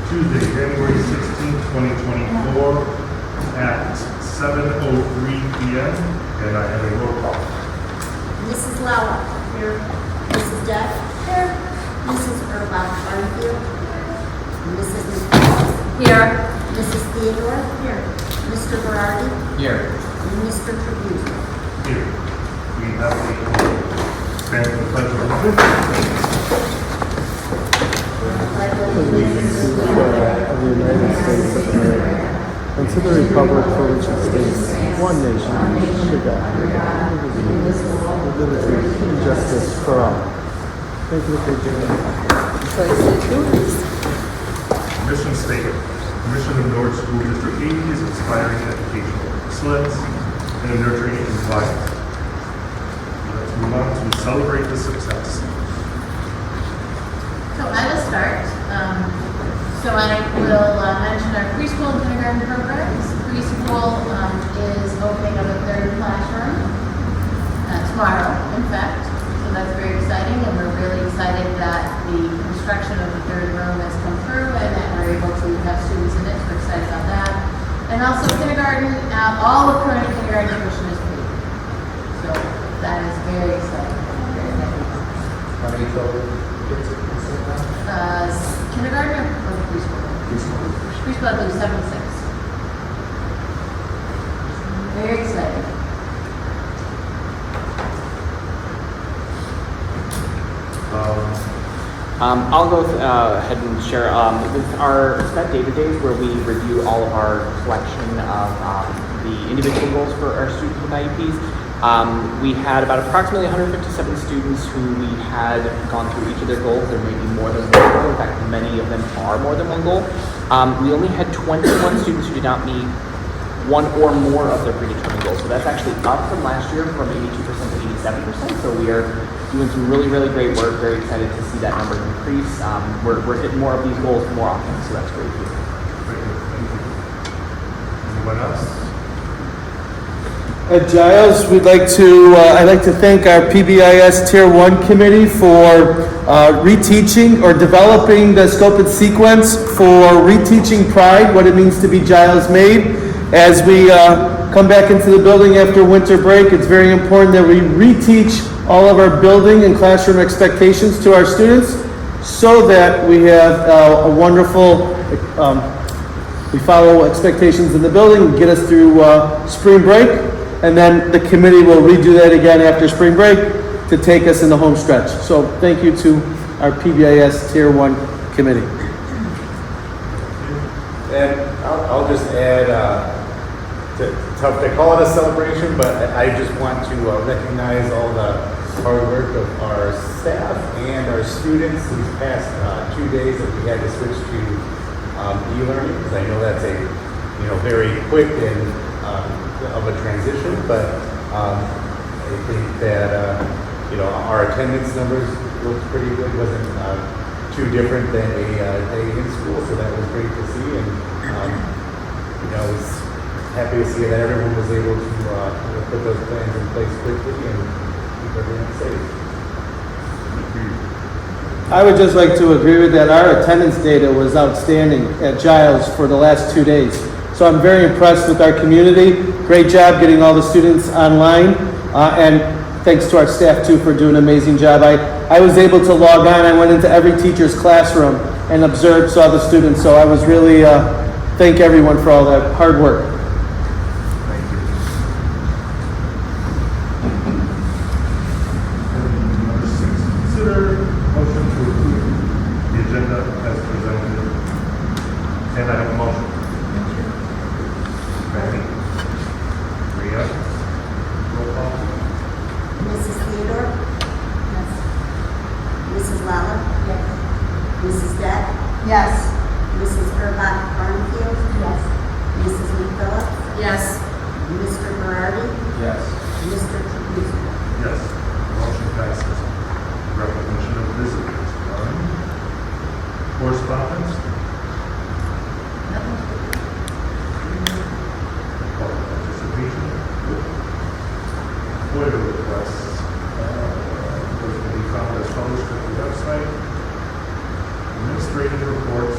Tuesday, January 16th, 2024 at 7:03 p.m. And I have a roll call. Mrs. Lauer. Here. Mrs. Duff. Here. Mrs. Erbach Barnfield. Mrs. McCall. Here. Mrs. Theodore. Here. Mr. Berardi. Here. And Mr. Trabuzio. Here. We have the stand for the pledge of allegiance. Allegiance to the flag of the United States of America and to the republic for which it stands, one nation, under God, with liberty and justice for all. Thank you for doing that. Mission statement. The mission of North School District 80 is inspiring educational excellence and nurturing compliance. Let's move on to celebrate the success. So I will start. So I will mention our preschool and kindergarten programs. Preschool is opening up a third classroom tomorrow, in fact. So that's very exciting, and we're really excited that the construction of the third room has come through and that we're able to have students in it. So we're excited about that. And also kindergarten, all of current kindergarten tuition is free. So that is very exciting. Very exciting. How many children? Kindergarten or preschool? Preschool, I believe 7 to 6. Very exciting. I'll go ahead and share with our Spec Data Days, where we review all of our collection of the individual goals for our students with IEPs. We had about approximately 157 students who we had gone through each of their goals. There may be more than one goal. In fact, many of them are more than one goal. We only had 21 students who did not meet one or more of their predetermined goals. So that's actually up from last year from 82% to 87%. So we are doing some really, really great work. Very excited to see that number increase. We're hitting more of these goals more often, so that's great too. Thank you. Anyone else? At Giles, I'd like to thank our PBIS Tier 1 committee for reteaching or developing the scope and sequence for reteaching Pride, what it means to be Giles made. As we come back into the building after winter break, it's very important that we reteach all of our building and classroom expectations to our students so that we have a wonderful, we follow expectations in the building, get us through spring break. And then the committee will redo that again after spring break to take us in the home stretch. So thank you to our PBIS Tier 1 committee. And I'll just add, tough to call it a celebration, but I just want to recognize all the hard work of our staff and our students these past 2 days that we had to switch to e-learning, because I know that's a very quick and of a transition, but I think that our attendance numbers looked pretty good. Wasn't too different than a day in school, so that was great to see. And I was happy to see that everyone was able to put those plans in place quickly and keep everyone safe. I would just like to agree with that. Our attendance data was outstanding at Giles for the last 2 days. So I'm very impressed with our community. Great job getting all the students online. And thanks to our staff too for doing an amazing job. I was able to log on. I went into every teacher's classroom and observed, saw the students. So I was really, thank everyone for all that hard work. Thank you. Number 6, consider motion to approve the agenda as presented. And I have a motion. Ready? Rhea? Roll call. Mrs. Theodore. Yes. Mrs. Lauer. Yes. Mrs. Duff. Yes. Mrs. Erbach Barnfield. Yes. Mrs. McCall. Yes. Mr. Berardi. Yes. Mr. Trabuzio. Yes. Motion passes. Recognition of visitors. None. Correspondence? Public participation? FOIA requests. Those can be found as published at the website. Administrative reports,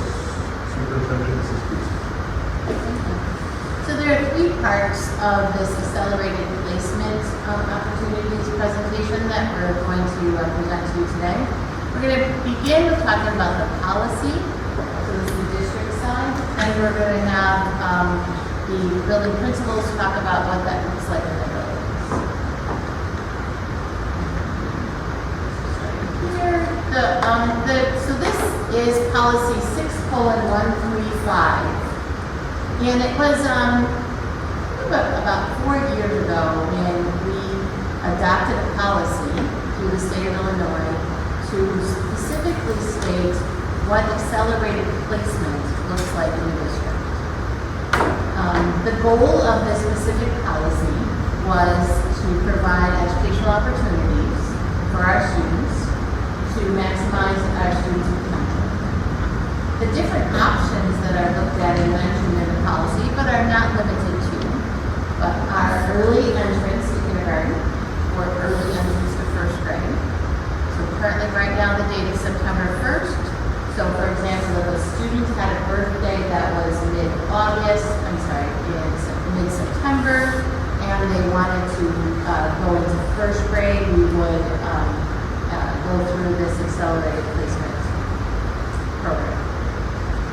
three parts of this accelerated placement opportunities presentation that we're going to present to you today. We're going to begin with talking about the policy, so this is the district side, and we're going to have the building principals talk about what that looks like in the buildings. So this is policy 6:135, and it was about 4 years ago when we adopted a policy through the state of Illinois to specifically state what accelerated placement looks like in the district. The goal of this specific policy was to provide educational opportunities for our students to maximize our students' potential. The different options that are looked at and mentioned in the policy, but are not limited to, but are early entrance to kindergarten or early entrance to first grade. So currently, right now, the date is September 1st. So for example, if a student had a birthday that was mid-September, and they wanted to go into first grade, we would go through this accelerated placement program.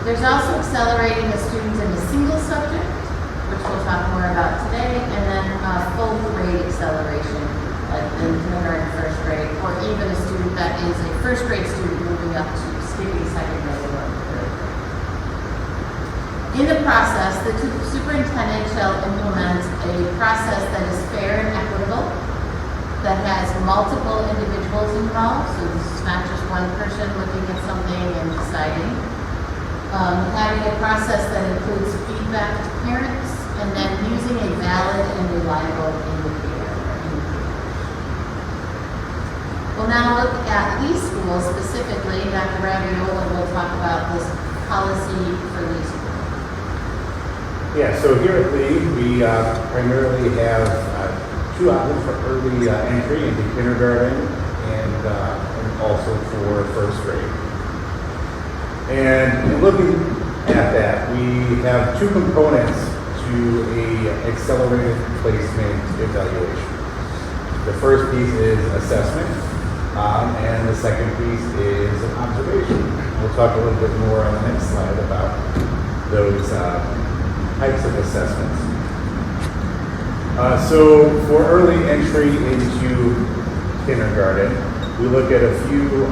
There's also accelerating a student in a single subject, which we'll talk more about today, and then full grade acceleration, like in kindergarten, first grade, or even a student that is a first grade student moving up to skipping second grade or third grade. In the process, the superintendent shall implement a process that is fair and equitable, that has multiple individuals involved, so this is not just one person looking at something and deciding. Having a process that includes feedback to parents, and then using a valid and reliable indicator. We'll now look at Lee School specifically. Dr. Raviola will talk about this policy for Lee School. Yeah, so here at Lee, we primarily have two options for early entry into kindergarten and also for first grade. And looking at that, we have two components to a accelerated placement evaluation. The first piece is assessment, and the second piece is observation. We'll talk a little bit more on the next slide about those types of assessments. So for early entry into kindergarten, we look at a few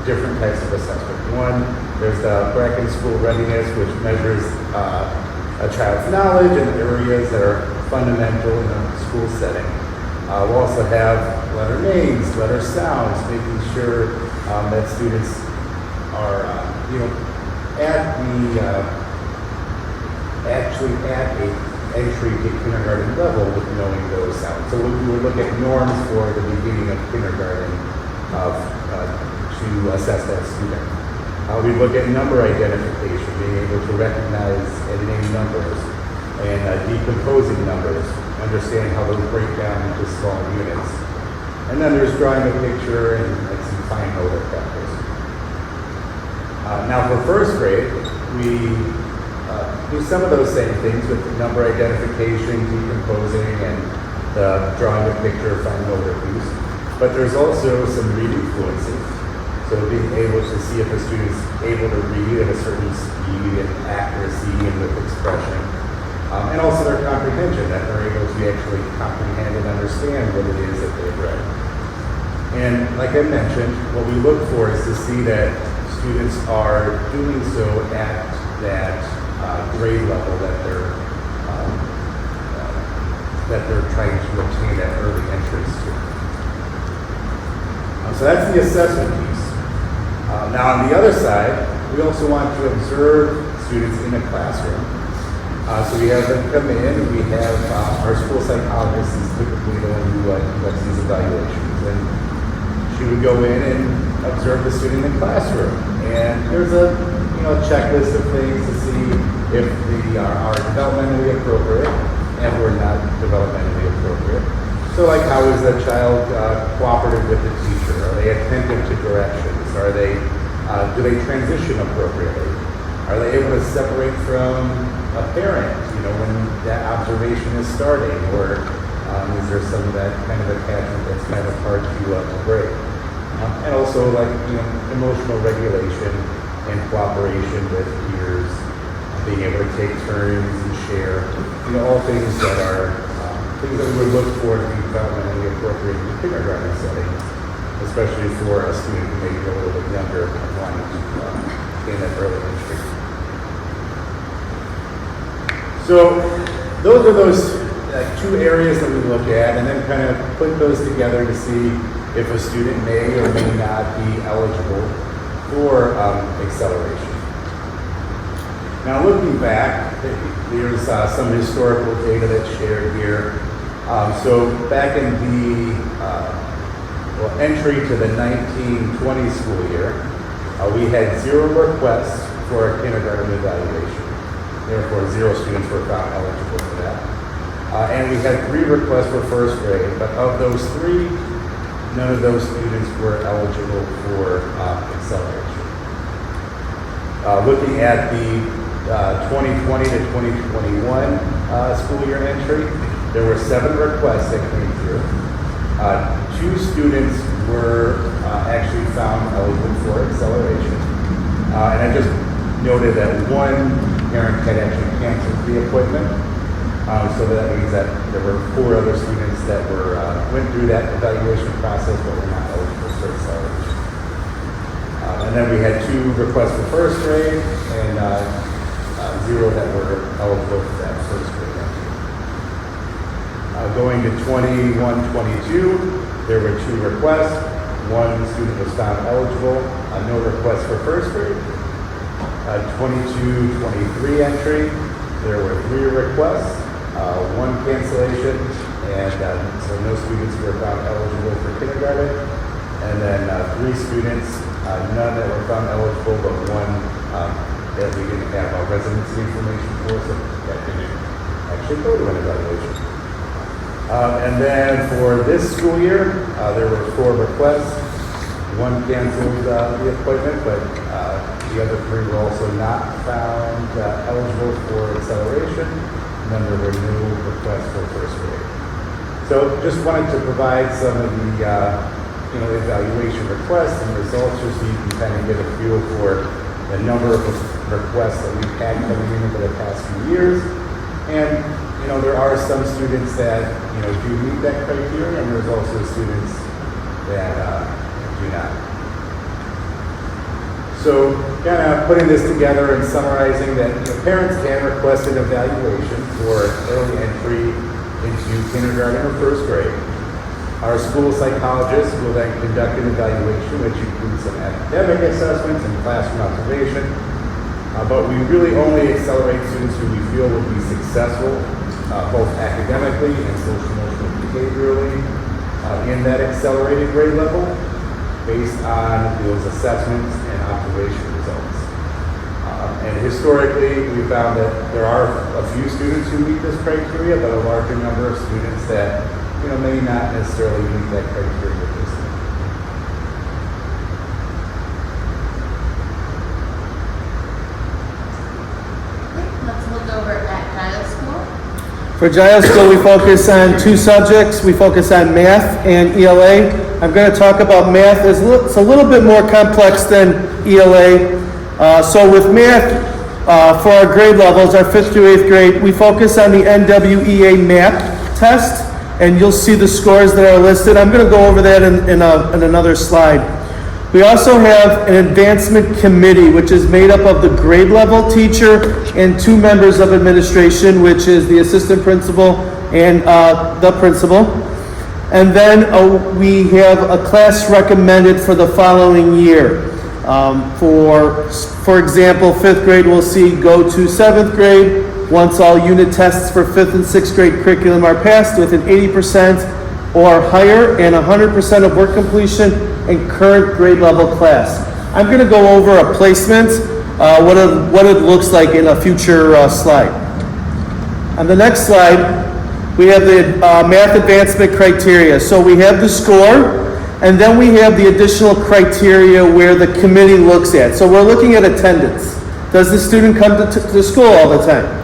different types of assessment. One, there's the Bracken School Readiness, which measures a child's knowledge in areas that are fundamental in a school setting. We'll also have letter names, letter sounds, making sure that students are, actually at a entry to kindergarten level with knowing those sounds. So we would look at norms for the beginning of kindergarten to assess that student. We look at number identification, being able to recognize and name numbers, and decomposing numbers, understand how those break down into small units. And then there's drawing a picture and some fine motor practice. Now for first grade, we do some of those same things with number identification, decomposing, and drawing a picture, fine motor piece. But there's also some reading fluency. So being able to see if a student's able to read at a certain speed and accuracy and with expression. And also their comprehension, that they're able to actually comprehend and understand what it is that they've read. And like I mentioned, what we look for is to see that students are doing so at that grade level that they're trying to obtain that early entrance to. So that's the assessment piece. Now on the other side, we also want to observe students in a classroom. So we have them come in, we have our school psychologist is typically the one who conducts these evaluations. And she would go in and observe the student in the classroom. And there's a checklist of things to see if they are developmentally appropriate and we're not developmentally appropriate. So like how is the child cooperative with the teacher? Are they attentive to directions? Do they transition appropriately? Are they able to separate from a parent, when that observation is starting, or is there some of that kind of attachment that's kind of hard to break? And also emotional regulation and cooperation with peers, being able to take turns and share, all things that are things that we would look for to be developmentally appropriate in the kindergarten setting, especially for a student who may be a little bit younger and wanting to gain that early entry. So those are those two areas that we look at, and then kind of put those together to see if a student may or may not be eligible for acceleration. Now looking back, there's some historical data that's shared here. So back in the entry to the 1920 school year, we had 0 requests for a kindergarten evaluation. Therefore, 0 students were found eligible for that. And we had 3 requests for first grade, but of those 3, none of those students were eligible for acceleration. Looking at the 2020 to 2021 school year entry, there were 7 requests that came through. 2 students were actually found eligible for acceleration. And I just noted that 1 parent had actually canceled the appointment. So that means that there were 4 other students that went through that evaluation process but were not eligible for acceleration. And then we had 2 requests for first grade and 0 that were eligible for that first grade entry. Going to 21-22, there were 2 requests. 1 student was found eligible. No requests for first grade. 22-23 entry, there were 3 requests, 1 cancellation, and so no students were found eligible for kindergarten. And then 3 students, none that were found eligible, but 1 that we didn't have residency information for, so that didn't actually go to an evaluation. And then for this school year, there were 4 requests. 1 canceled the appointment, but the other 3 were also not found eligible for acceleration. And then there were no requests for first grade. So just wanted to provide some of the evaluation requests and results, just so you can kind of get a feel for the number of requests that we've had coming in over the past few years. And there are some students that do meet that criteria, and there's also students that do not. So kind of putting this together and summarizing that parents can request an evaluation for early entry into kindergarten or first grade. Our school psychologist will then conduct an evaluation, which includes some academic assessments and classroom observation. But we really only accelerate students who we feel will be successful, both academically and social-emotional behaviorally, in that accelerated grade level, based on those assessments and observation results. And historically, we found that there are a few students who meet this criteria, but a larger number of students that may not necessarily meet that criteria at this time. Let's look over at Giles School. For Giles School, we focus on 2 subjects. We focus on math and ELA. I'm going to talk about math. It's a little bit more complex than ELA. So with math, for our grade levels, our 5th through 8th grade, we focus on the NWEA MAP test, and you'll see the scores that are listed. I'm going to go over that in another slide. We also have an advancement committee, which is made up of the grade level teacher and 2 members of administration, which is the assistant principal and the principal. And then we have a class recommended for the following year. For example, 5th grade will see go to 7th grade once all unit tests for 5th and 6th grade curriculum are passed with an 80% or higher and 100% of work completion in current grade level class. I'm going to go over a placement, what it looks like in a future slide. On the next slide, we have the math advancement criteria. So we have the score, and then we have the additional criteria where the committee looks at. So we're looking at attendance. Does the student come to school all the time?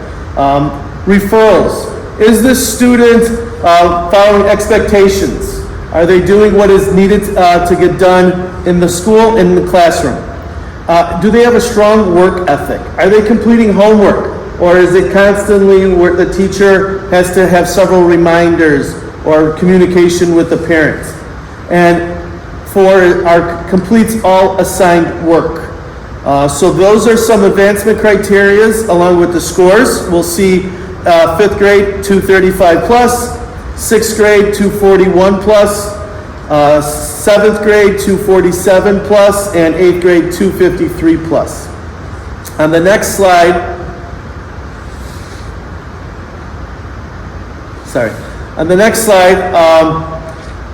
Referrals. Is this student following expectations? Are they doing what is needed to get done in the school, in the classroom? Do they have a strong work ethic? Are they completing homework? Or is it constantly where the teacher has to have several reminders or communication with the parents? And for our completes all assigned work. So those are some advancement criterias along with the scores. We'll see 5th grade 235 plus, 6th grade 241 plus, 7th grade 247 plus, and 8th grade 253 plus. On the next slide,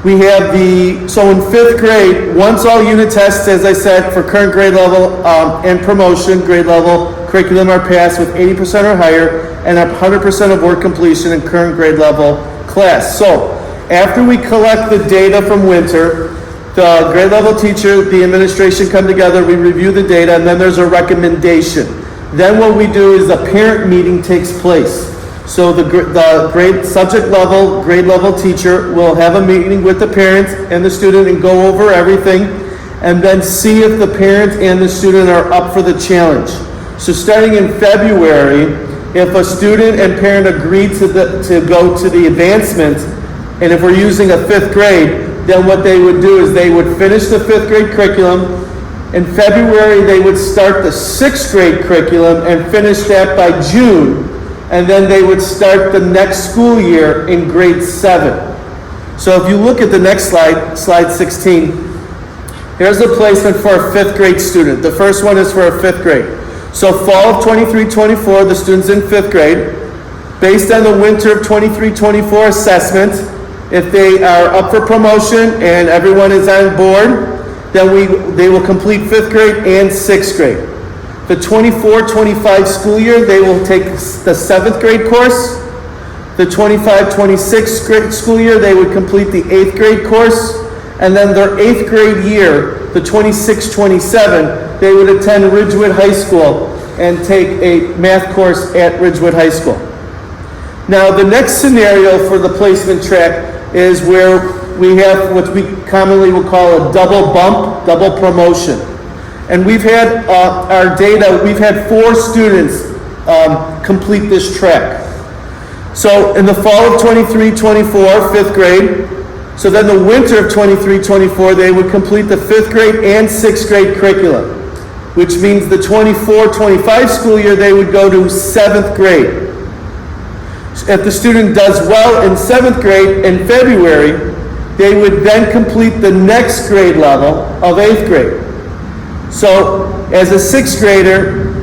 we have so in 5th grade, once all unit tests, as I said, for current grade level and promotion grade level curriculum are passed with 80% or higher and have 100% of work completion in current grade level class. So after we collect the data from winter, the grade level teacher, the administration come together, we review the data, and then there's a recommendation. Then what we do is a parent meeting takes place. So the grade level teacher will have a meeting with the parents and the student and go over everything and then see if the parent and the student are up for the challenge. So starting in February, if a student and parent agree to go to the advancement, and if we're using a 5th grade, then what they would do is they would finish the 5th grade curriculum. In February, they would start the 6th grade curriculum and finish that by June. And then they would start the next school year in grade 7. So if you look at the next slide, slide 16, here's a placement for a 5th grade student. The first one is for a 5th grade. So fall of 23-24, the student's in 5th grade. Based on the winter of 23-24 assessment, if they are up for promotion and everyone is on board, then they will complete 5th grade and 6th grade. The 24-25 school year, they will take the 7th grade course. The 25-26 grade school year, they would complete the 8th grade course. And then their 8th grade year, the 26-27, they would attend Ridgewood High School and take a math course at Ridgewood High School. Now, the next scenario for the placement track is where we have what we commonly will call a double bump, double promotion. And we've had our data, we've had 4 students complete this track. So in the fall of 23-24, 5th grade, so then the winter of 23-24, they would complete the 5th grade and 6th grade curriculum, which means the 24-25 school year, they would go to 7th grade. If the student does well in 7th grade in February, they would then complete the next grade level of 8th grade. So as a 6th grader,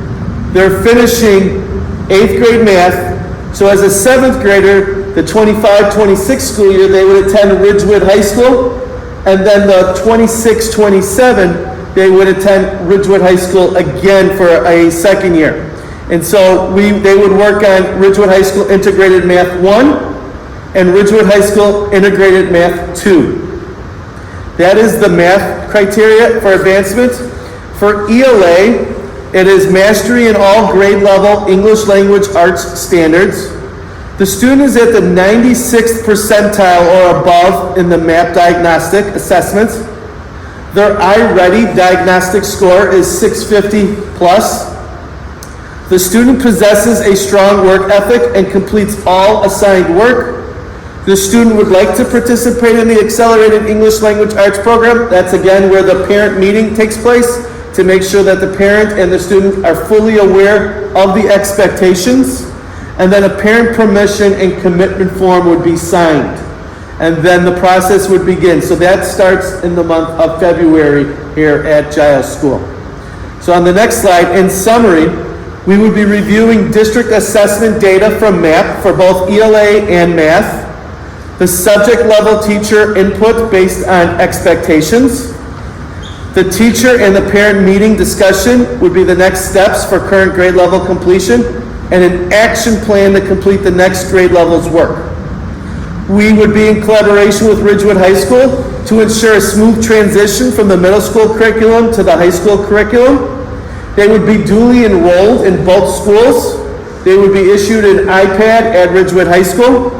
they're finishing 8th grade math. So as a 7th grader, the 25-26 school year, they would attend Ridgewood High School. And then the 26-27, they would attend Ridgewood High School again for a second year. And so they would work on Ridgewood High School Integrated Math 1 and Ridgewood High School Integrated Math 2. That is the math criteria for advancement. For ELA, it is mastery in all grade level English language arts standards. The student is at the 96th percentile or above in the MAP diagnostic assessment. Their iReady diagnostic score is 650 plus. The student possesses a strong work ethic and completes all assigned work. The student would like to participate in the Accelerated English Language Arts program. That's again where the parent meeting takes place to make sure that the parent and the student are fully aware of the expectations. And then a parent permission and commitment form would be signed. And then the process would begin. So that starts in the month of February here at Giles School. So on the next slide, in summary, we would be reviewing district assessment data from MAP for both ELA and math, the subject level teacher input based on expectations, the teacher and the parent meeting discussion would be the next steps for current grade level completion, and an action plan to complete the next grade level's work. We would be in collaboration with Ridgewood High School to ensure a smooth transition from the middle school curriculum to the high school curriculum. They would be duly enrolled in both schools. they would be issued an iPad at Ridgewood High School.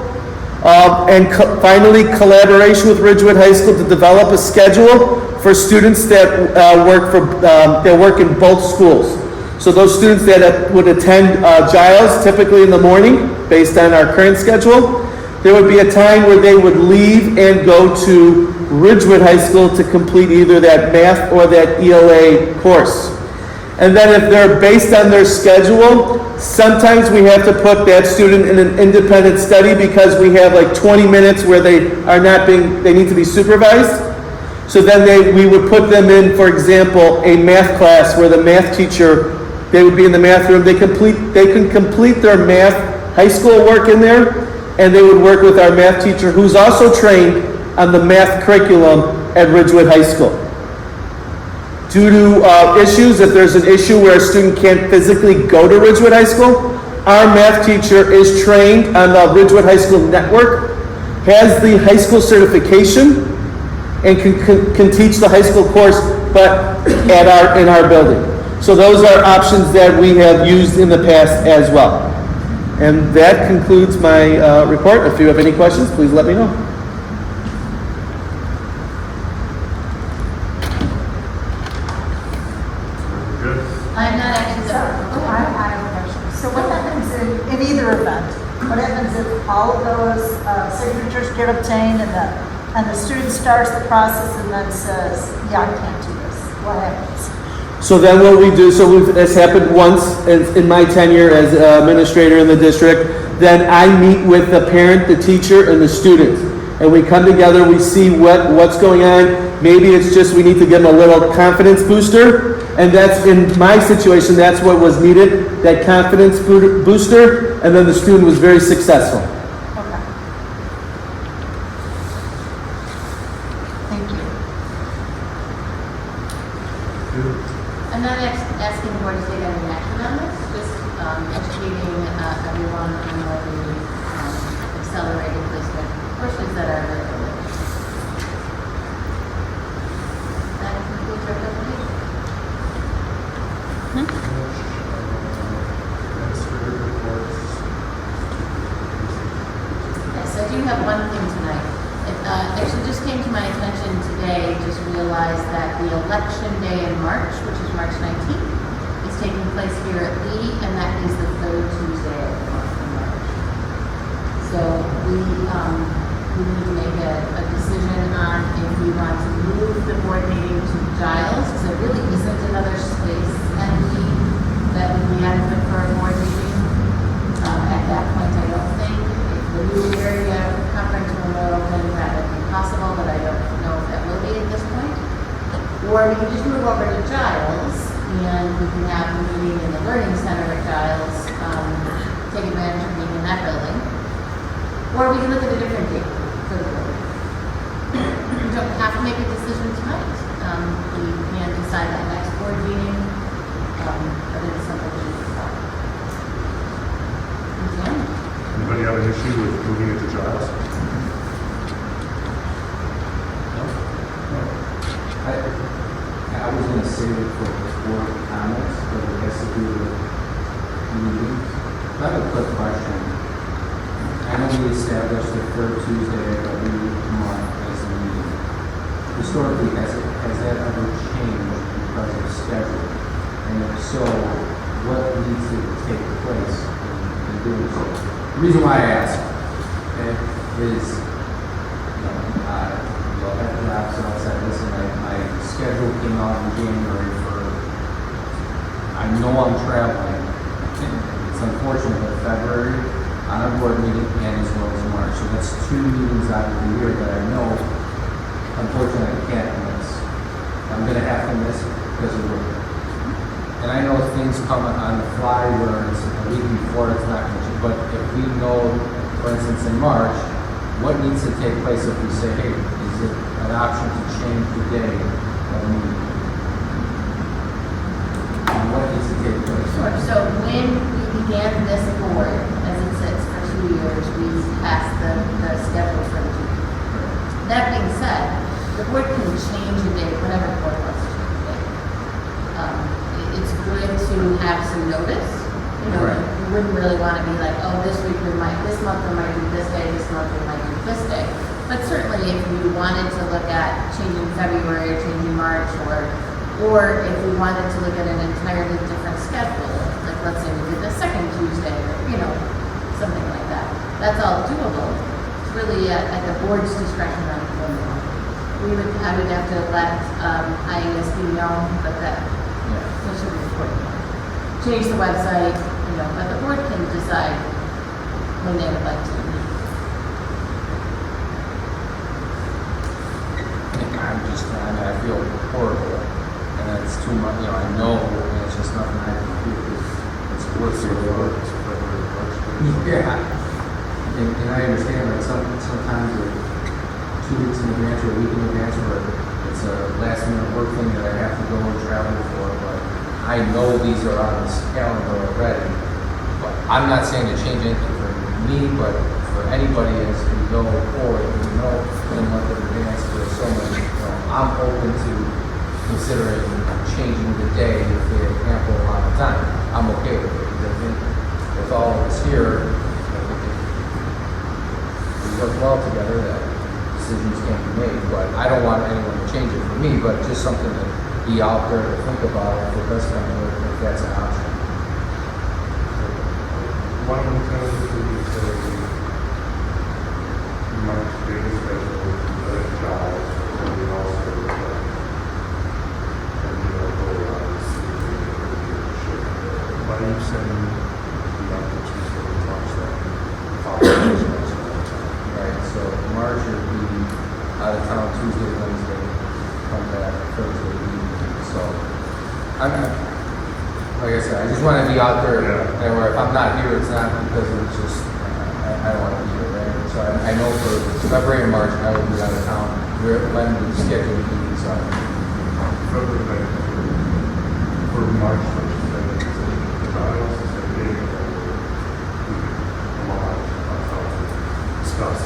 Finally, collaboration with Ridgewood High School to develop a schedule for students that work in both schools. So those students that would attend Giles, typically in the morning, based on our current schedule, there would be a time where they would leave and go to Ridgewood High School to complete either that math or that ELA course. And then if they're based on their schedule, sometimes we have to put that student in an independent study because we have like 20 minutes where they need to be supervised. So then we would put them in, for example, a math class where the math teacher, they would be in the math room. They can complete their math high school work in there, and they would work with our math teacher who's also trained on the math curriculum at Ridgewood High School. Due to issues, if there's an issue where a student can't physically go to Ridgewood High School, our math teacher is trained on the Ridgewood High School network, has the high school certification, and can teach the high school course, but in our building. So those are options that we have used in the past as well. And that concludes my report. If you have any questions, please let me know. Good. I'm not actually So, I have a question. So what happens in either event? What happens if all of those signatures get obtained and the student starts the process and then says, yeah, I can't do this? What happens? So then what we do, this happened once in my tenure as administrator in the district, then I meet with the parent, the teacher, and the student. And we come together, we see what's going on. Maybe it's just we need to give them a little confidence booster. And that's, in my situation, that's what was needed, that confidence booster. And then the student was very successful. Okay. Thank you. I'm not asking the board to take any action on this, just educating everyone on what the accelerated placement courses that are available. That concludes our presentation. Administrative reports. Yes, I do have one thing tonight. It actually just came to my attention today, just realized that the election day in March, which is March 19th, is taking place here at Lee, and that is the third Tuesday of the month in March. So we need to make a decision on if we want to move the board meeting to Giles, because there really isn't another space at Lee that would be adequate for a board meeting. At that point, I don't think. If the new area conference room were open, that would be possible, but I don't know if that will be at this point. Or we can just move over to Giles, and we can have a meeting in the Learning Center at Giles, take advantage of being in that building. Or we can look at a different date for the board. We don't have to make a decision tonight. We can decide that next board meeting, but it's something we need to talk about. Anybody have an issue with moving it to Giles? I was going to save it for board comments, but it has to do with meetings. I have a quick question. I know we established the third Tuesday of every month as a meeting. Historically, has that ever changed because of schedule? And if so, what needs to take place in doing so? The reason why I ask is, you'll have jobs outside this, and my schedule came out in January I know I'm traveling. It's unfortunate, but February, on a board meeting, and as well as March. So that's 2 meetings out of the year that I know, unfortunately, I can't miss. I'm gonna have to miss because of work. And I know things come on the fly where it's a week before, it's not going to, but if we know, for instance, in March, what needs to take place if we say, hey, is it an option to change the day of the meeting? And what needs to take place? Sure. So when we began this board, as it sits for 2 years, we passed the schedule for the 2 years. That being said, the board can change a date whenever the board wants to change a date. It's good to have some notice You know, Right. you wouldn't really want to be like, oh, this month we might do this day, this month we might do this day. But certainly if you wanted to look at changing February, changing March, or if we wanted to look at an entirely different schedule, like let's say we did the second Tuesday, or, you know, something like that. That's all doable. It's really at the board's discretion on when they want. I would have to let IASD know, but that should be important. Change the website, you know, but the board can decide when they would like to. I feel horrible, and it's too much, you know, I know, and it's just nothing I can do, it's worth it. Yeah, and I understand, like, sometimes like 2 weeks in advance or a week in advance, or it's a last minute work thing that I have to go and travel for, but I know these are on this calendar already. But I'm not saying to change anything for me, but for anybody as we go forward, we know in a month in advance for so many, you know, I'm open to considering changing the day if they have ample amount of time. I'm okay with it, because I think with all of us here, I think if we work well together, that decisions can be made. But I don't want anyone to change it for me, but just something to be out there to think about if it does come to it, if that's an option. One of the things that we say, March daily schedule, the jobs, and we also, and we know, go on to see why are you sending the other Tuesday to March that Right, so March would be out of town Tuesday, Wednesday, come back Thursday evening. So, like I said, I just want to be out there, and where if I'm not here, it's not because it's just, I don't want to be here, right? So I know for February and March, I will be out of town. When we schedule meetings are. for March, which is the trials, is a big, we could come on, discuss.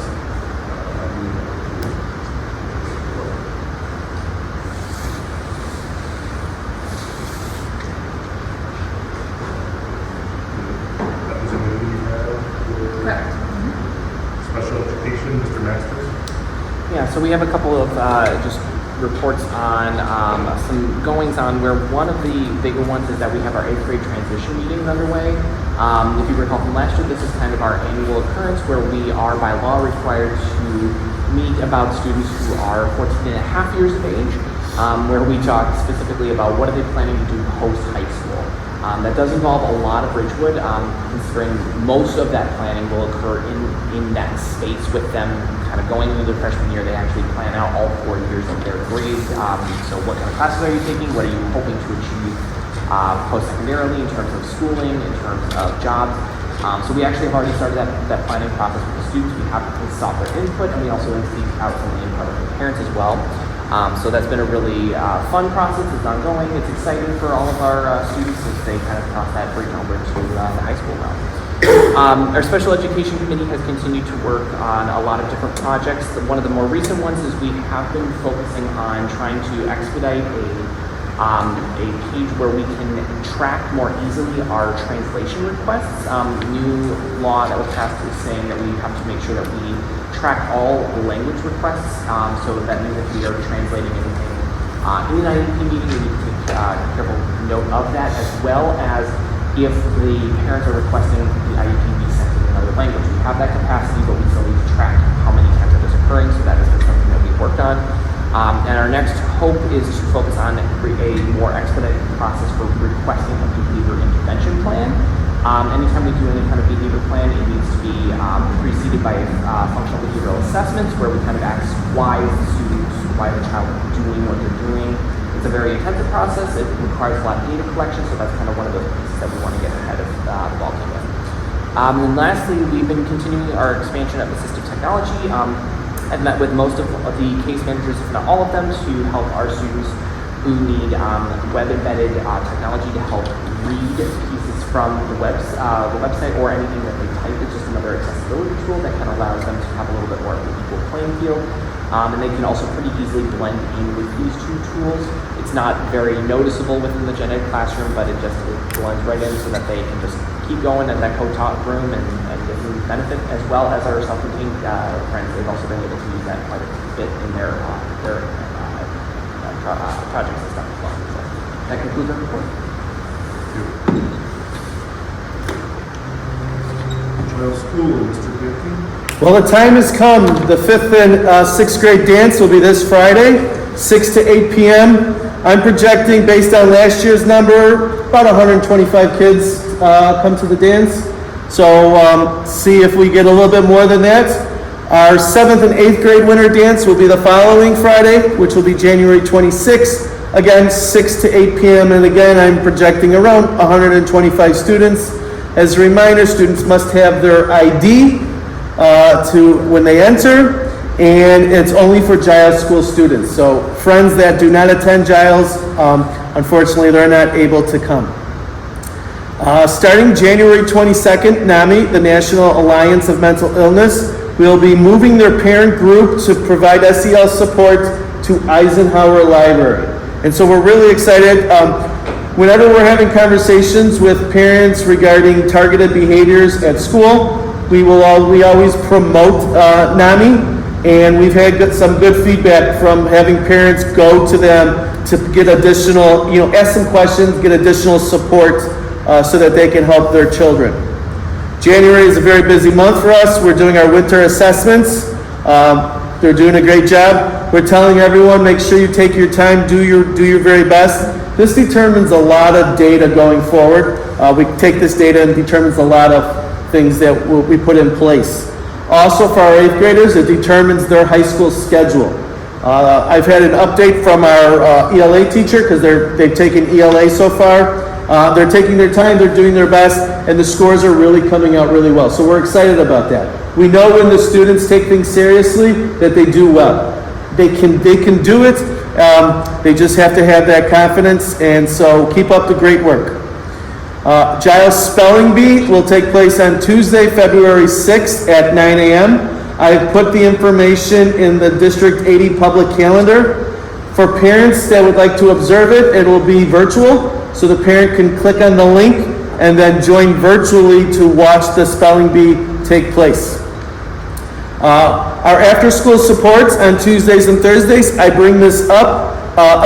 That was a meeting you had with Correct. special education, Mr. Masters. Yeah, so we have a couple of just reports on some goings on where one of the bigger ones is that we have our 8th grade transition meetings underway. If you recall from last year, this is kind of our annual occurrence where we are by law required to meet about students who are 14 and a half years of age, where we talk specifically about what are they planning to do post high school. That does involve a lot of Ridgewood, considering most of that planning will occur in that space with them kind of going into their freshman year. They actually plan out all 4 years of their grades. So what kind of classes are you taking? What are you hoping to achieve post-secondarily in terms of schooling, in terms of jobs? So we actually have already started that planning process with the students. We have sought their input, and we also seek out some of the input of the parents as well. So that's been a really fun process. It's ongoing. It's exciting for all of our students as they kind of cross that bridge over to the high school realm. Our special education committee has continued to work on a lot of different projects. One of the more recent ones is we have been focusing on trying to expedite a page where we can track more easily our translation requests. New law that was passed is saying that we have to make sure that we track all language requests. So that means if we are translating anything in an IEP meeting, we need to take careful note of that, as well as if the parents are requesting the IEP be sent in another language. We have that capacity, but we still need to track how many times that is occurring, so that has been something that we've worked on. And our next hope is to focus on a more expedited process for requesting a behavior intervention plan. Anytime we do any kind of behavior plan, it needs to be preceded by functional behavioral assessments where we kind of ask why is the student, why is the child doing what they're doing. It's a very intensive process. It requires a lot of data collection, so that's kind of one of those pieces that we want to get ahead of the ball game with. And lastly, we've been continuing our expansion of assistive technology. I've met with most of the case managers, if not all of them, to help our students who need web-embedded technology to help read pieces from the website or anything that they type. It's just another accessibility tool that kind of allows them to have a little bit more of an equal playing field. And they can also pretty easily blend in with these two tools. It's not very noticeable within the gen ed classroom, but it blends right in so that they can just keep going in that co-taught room and get some benefit, as well as our self-contained friends. They've also been able to use that quite a bit in their projects and stuff as well. So that concludes our report. Giles School, Mr. Dickey. Well, the time has come. The 5th and 6th grade dance will be this Friday, 6 to 8 p.m. I'm projecting, based on last year's number, about 125 kids come to the dance. So see if we get a little bit more than that. Our 7th and 8th grade winter dance will be the following Friday, which will be January 26th. Again, 6 to 8 p.m. And again, I'm projecting around 125 students. As a reminder, students must have their ID when they enter, and it's only for Giles School students. So friends that do not attend Giles, unfortunately, they're not able to come. Starting January 22nd, NAMI, the National Alliance of Mental Illness, will be moving their parent group to provide SEL support to Eisenhower Library. And so we're really excited. Whenever we're having conversations with parents regarding targeted behaviors at school, we always promote NAMI, and we've had some good feedback from having parents go to them to get additional, ask some questions, get additional support so that they can help their children. January is a very busy month for us. We're doing our winter assessments. They're doing a great job. We're telling everyone, make sure you take your time, do your very best. This determines a lot of data going forward. We take this data and determines a lot of things that we put in place. Also for our 8th graders, it determines their high school schedule. I've had an update from our ELA teacher because they've taken ELA so far. They're taking their time, they're doing their best, and the scores are really coming out really well. So we're excited about that. We know when the students take things seriously that they do well. They can do it. They just have to have that confidence, and so keep up the great work. Giles Spelling Bee will take place on Tuesday, February 6th at 9 a.m. I've put the information in the District 80 public calendar. For parents that would like to observe it, it will be virtual, so the parent can click on the link and then join virtually to watch the Spelling Bee take place. Our after-school supports on Tuesdays and Thursdays, I bring this up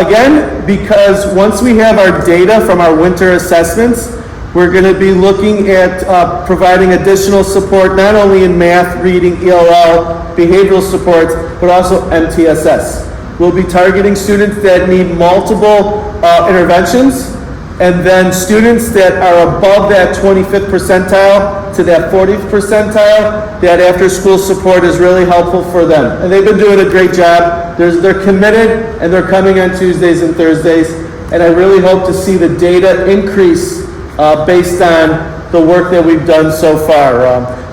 again because once we have our data from our winter assessments, we're going to be looking at providing additional support not only in math, reading, ELL, behavioral supports, but also MTSS. We'll be targeting students that need multiple interventions, and then students that are above that 25th percentile to that 40th percentile, that after-school support is really helpful for them. And they've been doing a great job. They're committed, and they're coming on Tuesdays and Thursdays, and I really hope to see the data increase based on the work that we've done so far.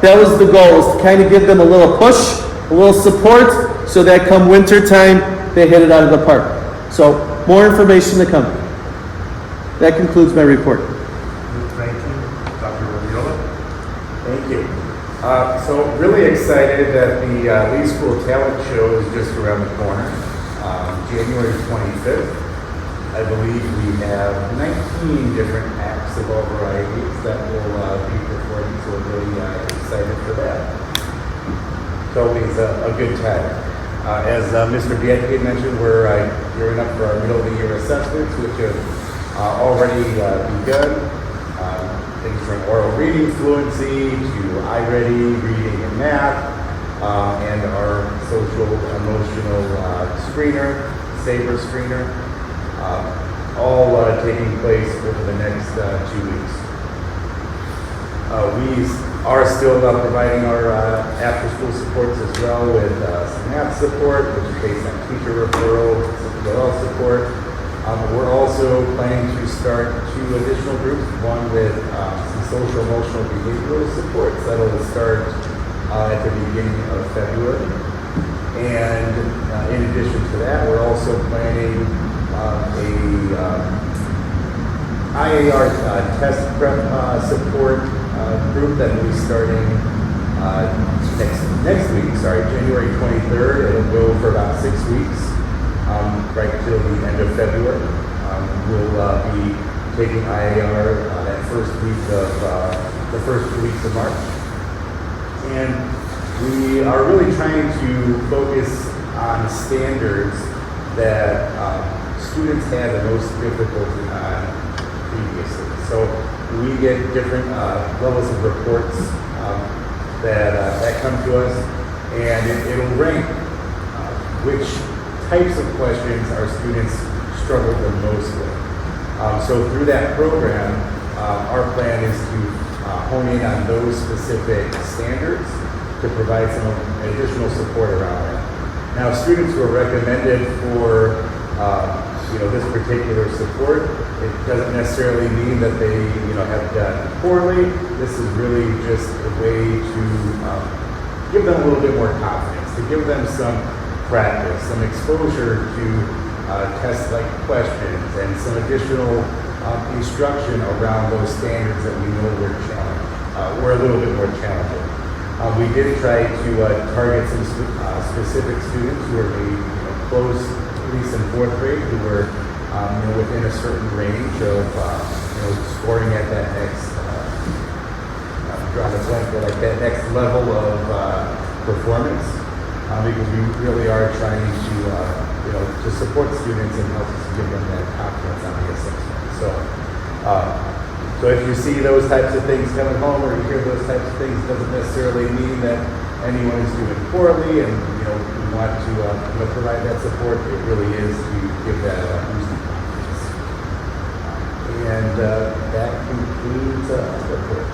That was the goal, is to kind of give them a little push, a little support, so that come winter time, they hit it out of the park. So more information to come. That concludes my report. Thank you. Dr. Raviola. Thank you. So really excited that the Lee School Talent Show is just around the corner. January 25th. I believe we have 19 different acts of all varieties that will be performing, so we're really excited for that. It's always a good time. As Mr. Bianchi mentioned, we're gearing up for our middle of the year assessments, which have already begun. Things from oral reading fluency to iReady, reading and math, and our social emotional screener, SABRE screener, all taking place over the next 2 weeks. We are still providing our after-school supports as well with some math support, which is based on teacher referral, some OL support. We're also planning to start 2 additional groups, one with some social, emotional, behavioral supports that'll start at the beginning of February. And in addition to that, we're also planning IAR test prep support group that will be starting next week, January 23rd. It'll go for about 6 weeks, right till the end of February. We'll be taking IAR that first week of, the first 2 weeks of March. And we are really trying to focus on standards that students had the most difficulty on previously. So we get different levels of reports that come to us, and it'll rank which types of questions our students struggle the most with. So through that program, our plan is to hone in on those specific standards to provide some additional support around that. Now, students who are recommended for this particular support, it doesn't necessarily mean that they have done poorly. This is really just a way to give them a little bit more confidence, to give them some practice, some exposure to test-like questions, and some additional instruction around those standards that we know we're a little bit more challenging. We did try to target some specific students who are maybe close, at least in fourth grade, who were within a certain range of scoring at that next that next level of performance, because we really are trying to support students and help us give them that confidence on the assessment. So if you see those types of things coming home, or you hear those types of things, it doesn't necessarily mean that anyone is doing poorly, and we want to provide that support. It really is to give that boost of confidence. And that concludes the report.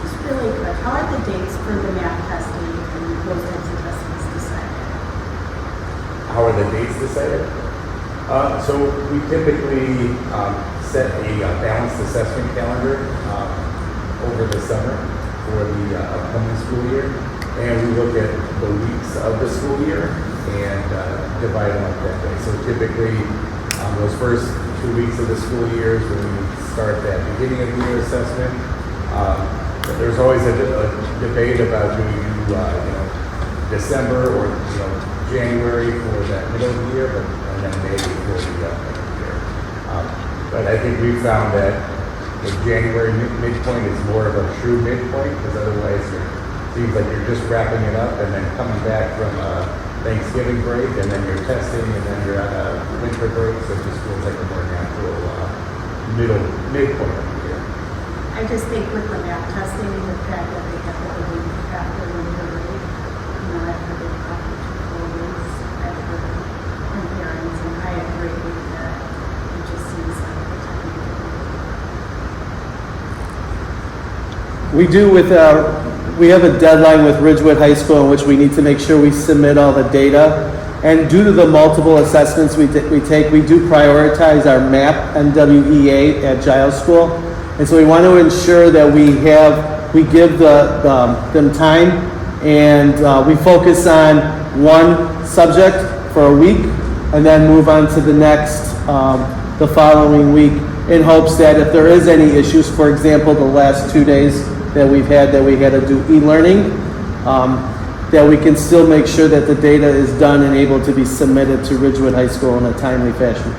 Just really quick, how are the dates for the math testing and those types of testings decided? How are the dates decided? So we typically set a balanced assessment calendar over the summer for the upcoming school year, and we look at the weeks of the school year and divide them up that way. So typically, those first 2 weeks of the school year is when we start that beginning of the year assessment. There's always a debate about do you do December or January for that middle of the year, and then May for the end of the year. But I think we found that the January midpoint is more of a true midpoint, because otherwise it seems like you're just wrapping it up and then coming back from Thanksgiving break, and then you're testing, and then you're on a winter break, so it just feels like a more natural midpoint of the year. I just think with the math testing, the fact that they have the week after winter break, after they've got 2 weeks after from parents, and I agree with that. It just seems like the time to We have a deadline with Ridgewood High School in which we need to make sure we submit all the data. And due to the multiple assessments we take, we do prioritize our MAP NWEA at Giles School. And so we want to ensure that we give them time, and we focus on one subject for a week and then move on to the next the following week, in hopes that if there is any issues, for example, the last 2 days that we had to do e-learning, that we can still make sure that the data is done and able to be submitted to Ridgewood High School in a timely fashion.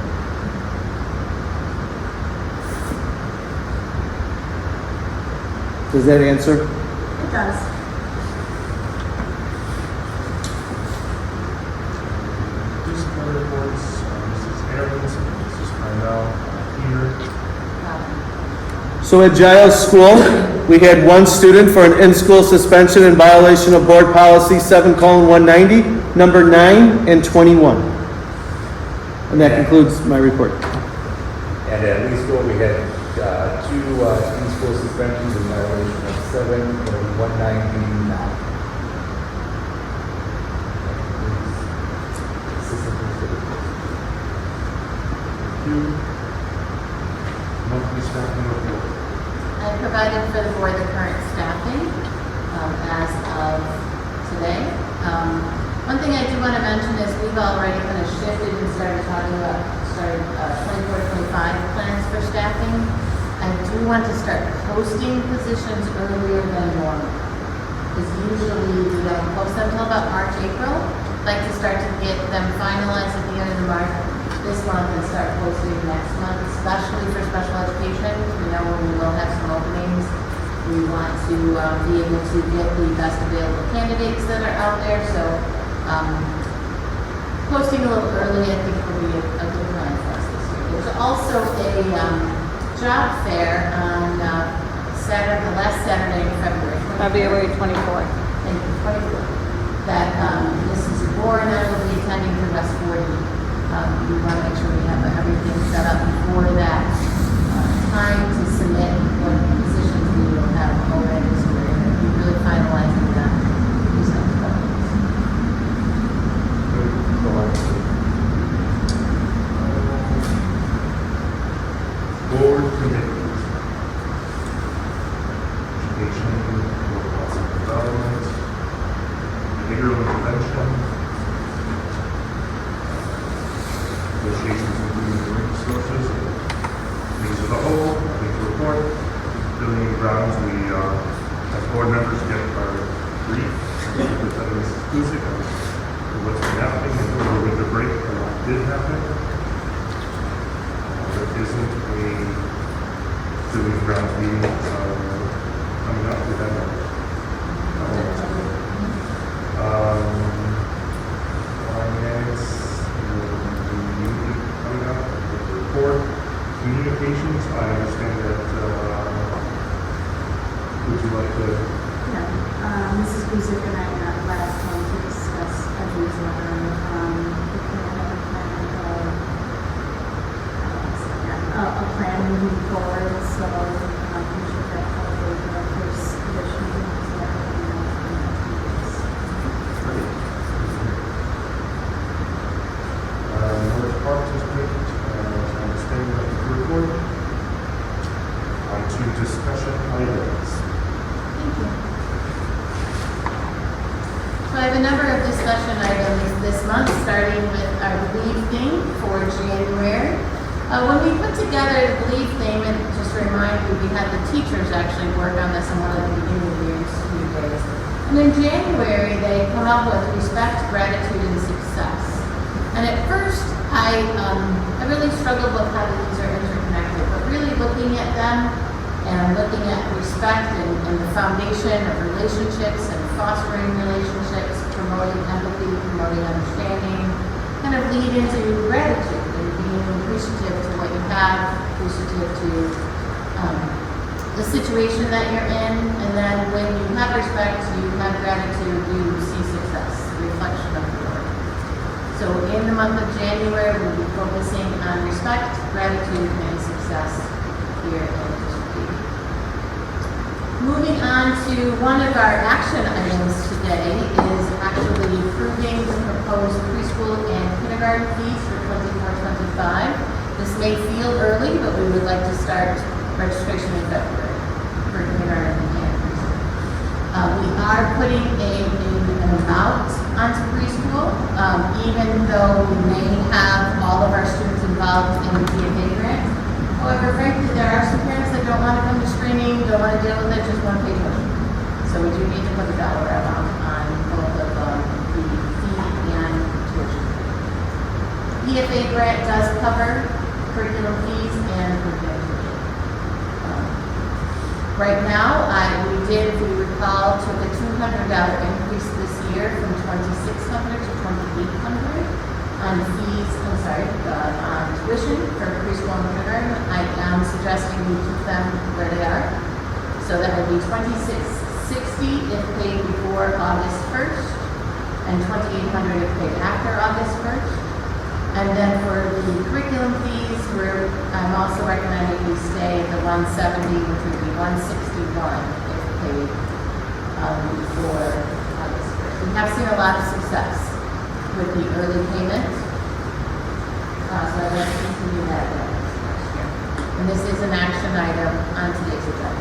Does that answer? It does. Please call reports, Mrs. Aarons, Mrs. Parnell, Peter. So at Giles School, we had one student for an in-school suspension in violation of Board Policy 7:190, number 9 and 21. And that concludes my report. And at Lee School, we had 2 in-school suspensions in violation of 7:199. Monthly staffing report. I provided for the board the current staffing as of today. One thing I do want to mention is we've already kind of shifted and started talking about 24-25 plans for staffing. I do want to start posting positions earlier than normal, because usually we don't post them until about March, April. like to start to get them finalized at the end of the month, this month, and start posting next month, especially for special education. We know we will have some openings. We want to be able to get the best available candidates that are out there, so posting a little early, I think, will be a good plan for us this year. There's also a job fair on Saturday, the last Saturday in February. February 24th. Thank you, 24th. That Mrs. Warren and I will be attending for West 40. We want to make sure we have everything set up before that time to submit what positions we will have already. So we're going to be really finalizing that. These next couple weeks. Board committees. Education, workforce development, behavioral intervention, negotiations including human resources, needs of the whole, nothing to report. Building and grounds, we, as board members, get our brief with Mrs. Kuzic on what's been happening and over winter break and what did happen. There isn't a building and grounds meeting coming up with that. Finance, coming up with the report. Communications, I understand that, would you like to? Yeah, Mrs. Guzik and I met last month to discuss a newsletter, a plan moving forward, so, we should have probably the first edition of the newsletter coming out in the next few weeks. North Park District, I understand that the report. On to discussion items. Thank you. So I have a number of discussion items this month, starting with our Believe theme for January. When we put together the Believe theme, and just to remind you, we had the teachers actually work on this in one of the beginning of the year, few days. And in January, they come up with respect, gratitude, and success. And at first, I really struggled with how these are interconnected, but really looking at them and looking at respect and the foundation of relationships and fostering relationships, promoting empathy, promoting understanding, kind of lead into gratitude and being appreciative to what you have, appreciative to the situation that you're in, and then when you have respect, you have gratitude, you see success, the reflection of the Lord. So in the month of January, we'll be focusing on respect, gratitude, and success here in District 80. Moving on to one of our action items today is actually approving the proposed preschool and kindergarten fees for 24-25. This may feel early, but we would like to start registration in February for kindergarten and preschool. We are putting an amount onto preschool, even though we may have all of our students involved in the PFA grant. However, frankly, there are some parents that don't want to come to screening, don't want to deal with it, just want to pay tuition. So we do need to put a dollar amount on both of the fee and tuition. PFA grant does cover curriculum fees and curriculum tuition. Right now, we did, if you recall, took a $200 increase this year from $2,600 to $2,800 on fees, on tuition for preschool and kindergarten. I am suggesting we keep them where they are. So that would be $2,660 if paid before August 1st, and $2,800 if paid after August 1st. And then for the curriculum fees, I'm also recommending we stay at the $170, which would be $161 if paid before August 1st. We have seen a lot of success with the early payment. So I'd like to continue that next year. And this is an action item on today's agenda.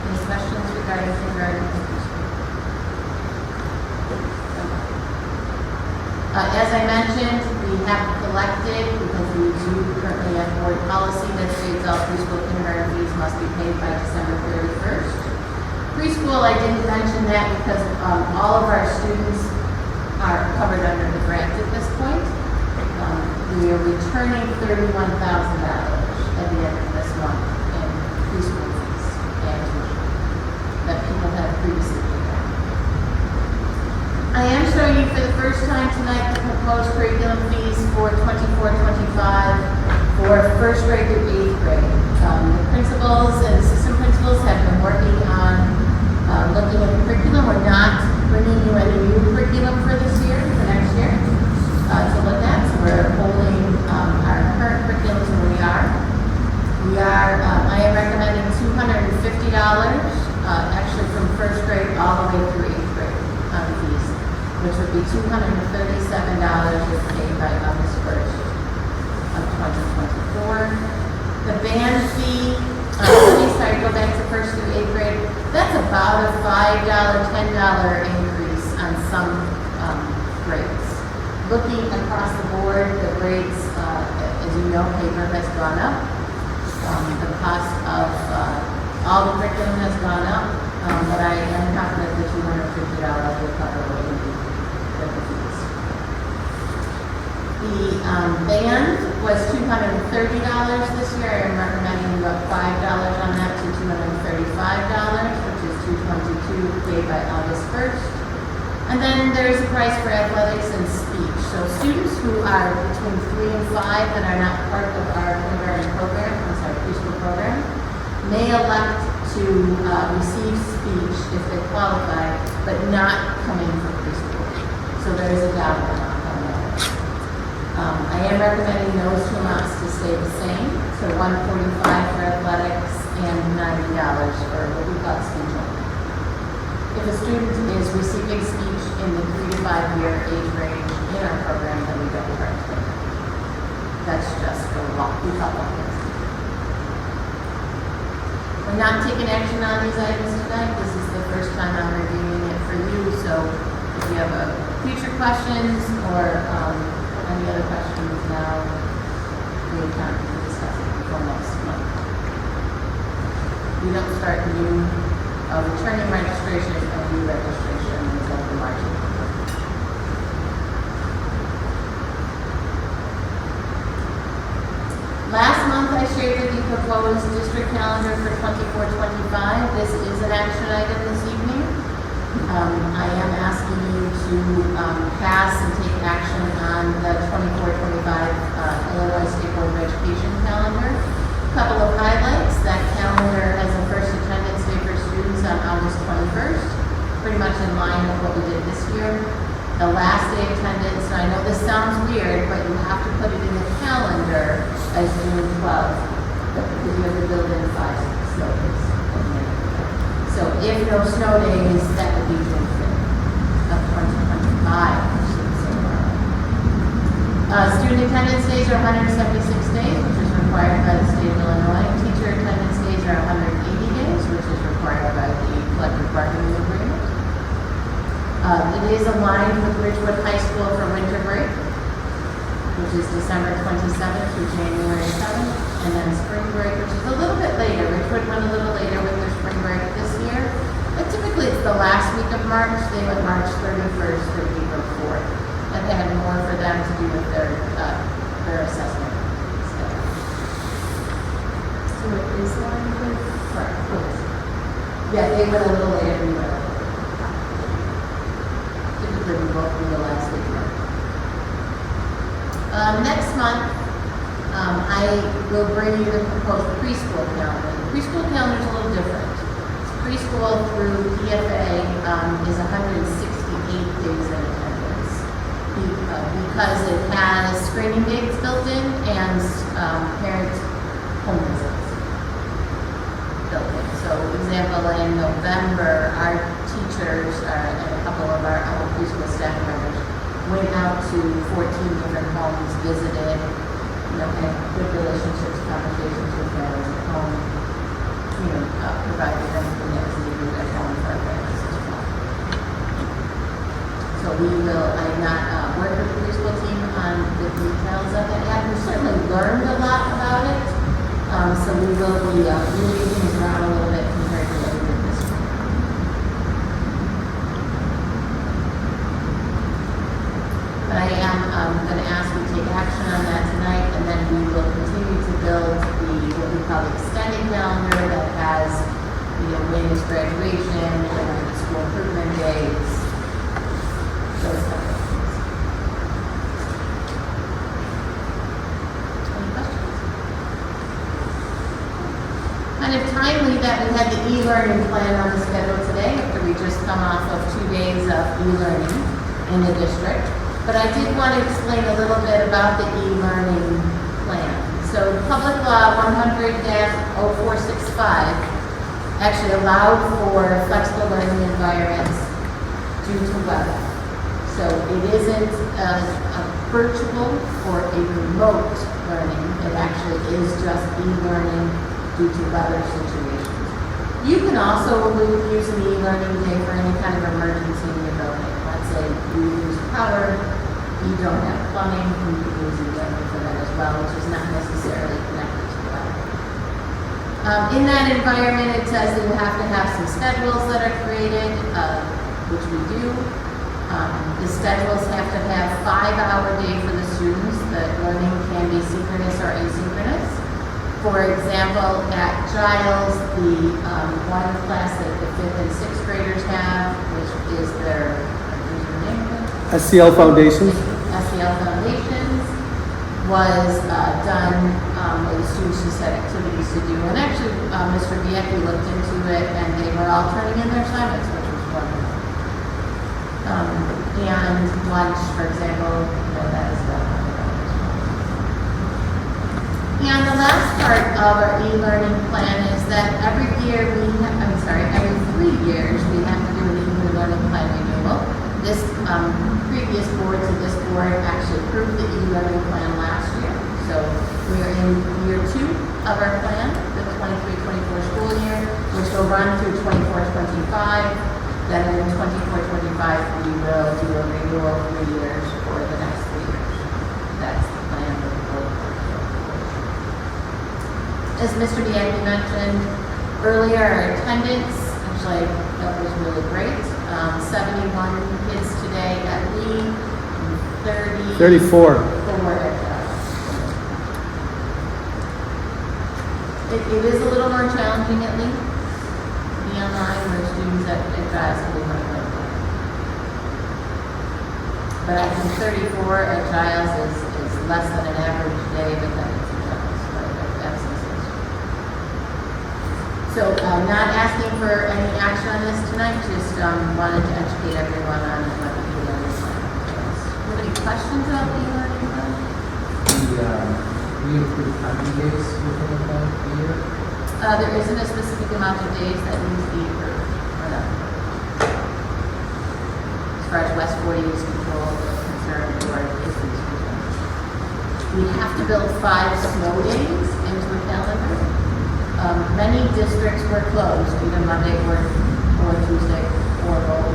Any questions regarding kindergarten and preschool? As I mentioned, we have collected, because we do currently have board policy that states all preschool kindergarten fees must be paid by December 31st. Preschool, I didn't mention that because all of our students are covered under the grant at this point. We are returning $31,000 at the end of this month in preschool fees and tuition that people have previously paid out. I am showing you for the first time tonight the proposed curriculum fees for 24-25 for first grade through 8th grade. The principals and assistant principals have been working on looking at the curriculum. We're not bringing you any new curriculum for this year, for next year, to look at. So we're holding our current curriculum to where we are. I am recommending $250, actually from first grade all the way through 8th grade on fees, which would be $237 if paid by August 1st of 2024. The band fee, go back to first through 8th grade. That's about a $5, $10 increase on some grades. Looking across the board, the grades, as you know, paper has gone up. The cost of all the curriculum has gone up, but I am confident the $250 will cover what we need with the fees. The band was $230 this year. I am recommending about $5 on that to $235, which is $222 paid by August 1st. And then there's a price for athletics and speech. So students who are between 3 and 5 that are not part of our kindergarten program, preschool program, may elect to receive speech if they qualify, but not come in for preschool. So there is a dollar amount on that. I am recommending those two amounts to stay the same. So $145 for athletics and $90 for what we call speech only. If a student is receiving speech in the 3 to 5 year age range in our program, then we don't charge them. That's just for we call walk-ins. We're not taking action on these items tonight. This is the first time I'm reviewing it for you. So if you have future questions or any other questions now, we have time to discuss it before next month. We don't start new returning registration and new registration until the March. Last month I shared with you proposed district calendar for 24-25. This is an action item this evening. I am asking you to pass and take action on the 24-25 Illinois State Board of Education calendar. A couple of highlights. That calendar has a first attendance day for students on August 21st, pretty much in line with what we did this year. The last day of attendance, and I know this sounds weird, but you have to put it in the calendar as June 12th, because you have to build in 5 snow days. So if no snow days, that would be June 5th of 2025. Student attendance days are 176 days, which is required by the state of Illinois. Teacher attendance days are 180 days, which is required by the collective bargaining agreement. It is aligned with Ridgewood High School for winter break, which is December 27th through January 7th, and then spring break, which is a little bit later. Ridgewood went a little later with their spring break this year, but typically it's the last week of March. They went March 31st through April 4th. And they had more for them to do with their assessment schedule. So it is aligned with, correct. Yeah, they went a little later than we were. Typically we both do the last week of March. Next month, I will bring you the proposed preschool calendar. The preschool calendar is a little different. Preschool through PFA is 168 days in attendance because it has screening dates built in and parent home visits built in. So, example, in November, our teachers and a couple of our other preschool staff members went out to 14 different homes, visited, had good relationships, conversations with families at home, provided them with the needed at home for our families as well. So we will, I have not worked with the preschool team on the details of it yet. We certainly learned a lot about it. So we will be moving things around a little bit compared to what we did this year. we will continue to build what we call the extended calendar that has, when is graduation, when are the school improvement days, those type of things. Any questions? Kind of timely that we had the e-learning plan on the schedule today, after we just come off of 2 days of e-learning in the district. But I did want to explain a little bit about the e-learning plan. So Public Law 100-0465 actually allowed for flexible learning environments due to weather. So it isn't a virtual or a remote learning. It actually is just e-learning due to weather situations. You can also use an e-learning day for any kind of emergency in your building. Let's say you lose power, you don't have plumbing, you can use e-learning for that as well, which is not necessarily connected to the weather. In that environment, it says that you have to have some schedules that are created, which we do. The schedules have to have 5-hour day for the students. The learning can be synchronous or asynchronous. For example, at Giles, the one class that the 5th and 6th graders have, which is their SCL Foundations. SCL Foundations, was done where the students just had activities to do. And actually, Mr. Biecki looked into it, and they were all turning in their assignments, which was wonderful. And lunch, for example, that is well. And the last part of our e-learning plan is that every 3 years, we have to do an e-learning plan renewal. This previous board to this board actually approved the e-learning plan last year. So we are in year 2 of our plan, the 23-24 school year, which will run through 24-25. Then in 24-25, we will do a renewal 3 years for the next 3 years. That's the plan for the board. As Mr. Bianchi mentioned earlier, our attendance, actually, that was really great. 71 kids today at Lee, 34. at It is a little more challenging at Lee. Be online where students at Giles will be running late. But I think 34 at Giles is less than an average day, but then it's a Giles, right, absences. So not asking for any action on this tonight, just wanted to educate everyone on what the e-learning plan is. Do you have any questions about the e-learning plan? We approve how many days within the year? There isn't a specific amount of days that needs to be approved for that. As far as West 40 is concerned, or is concerned. We have to build 5 snow days into a calendar. Many districts were closed, either Monday or Tuesday or both.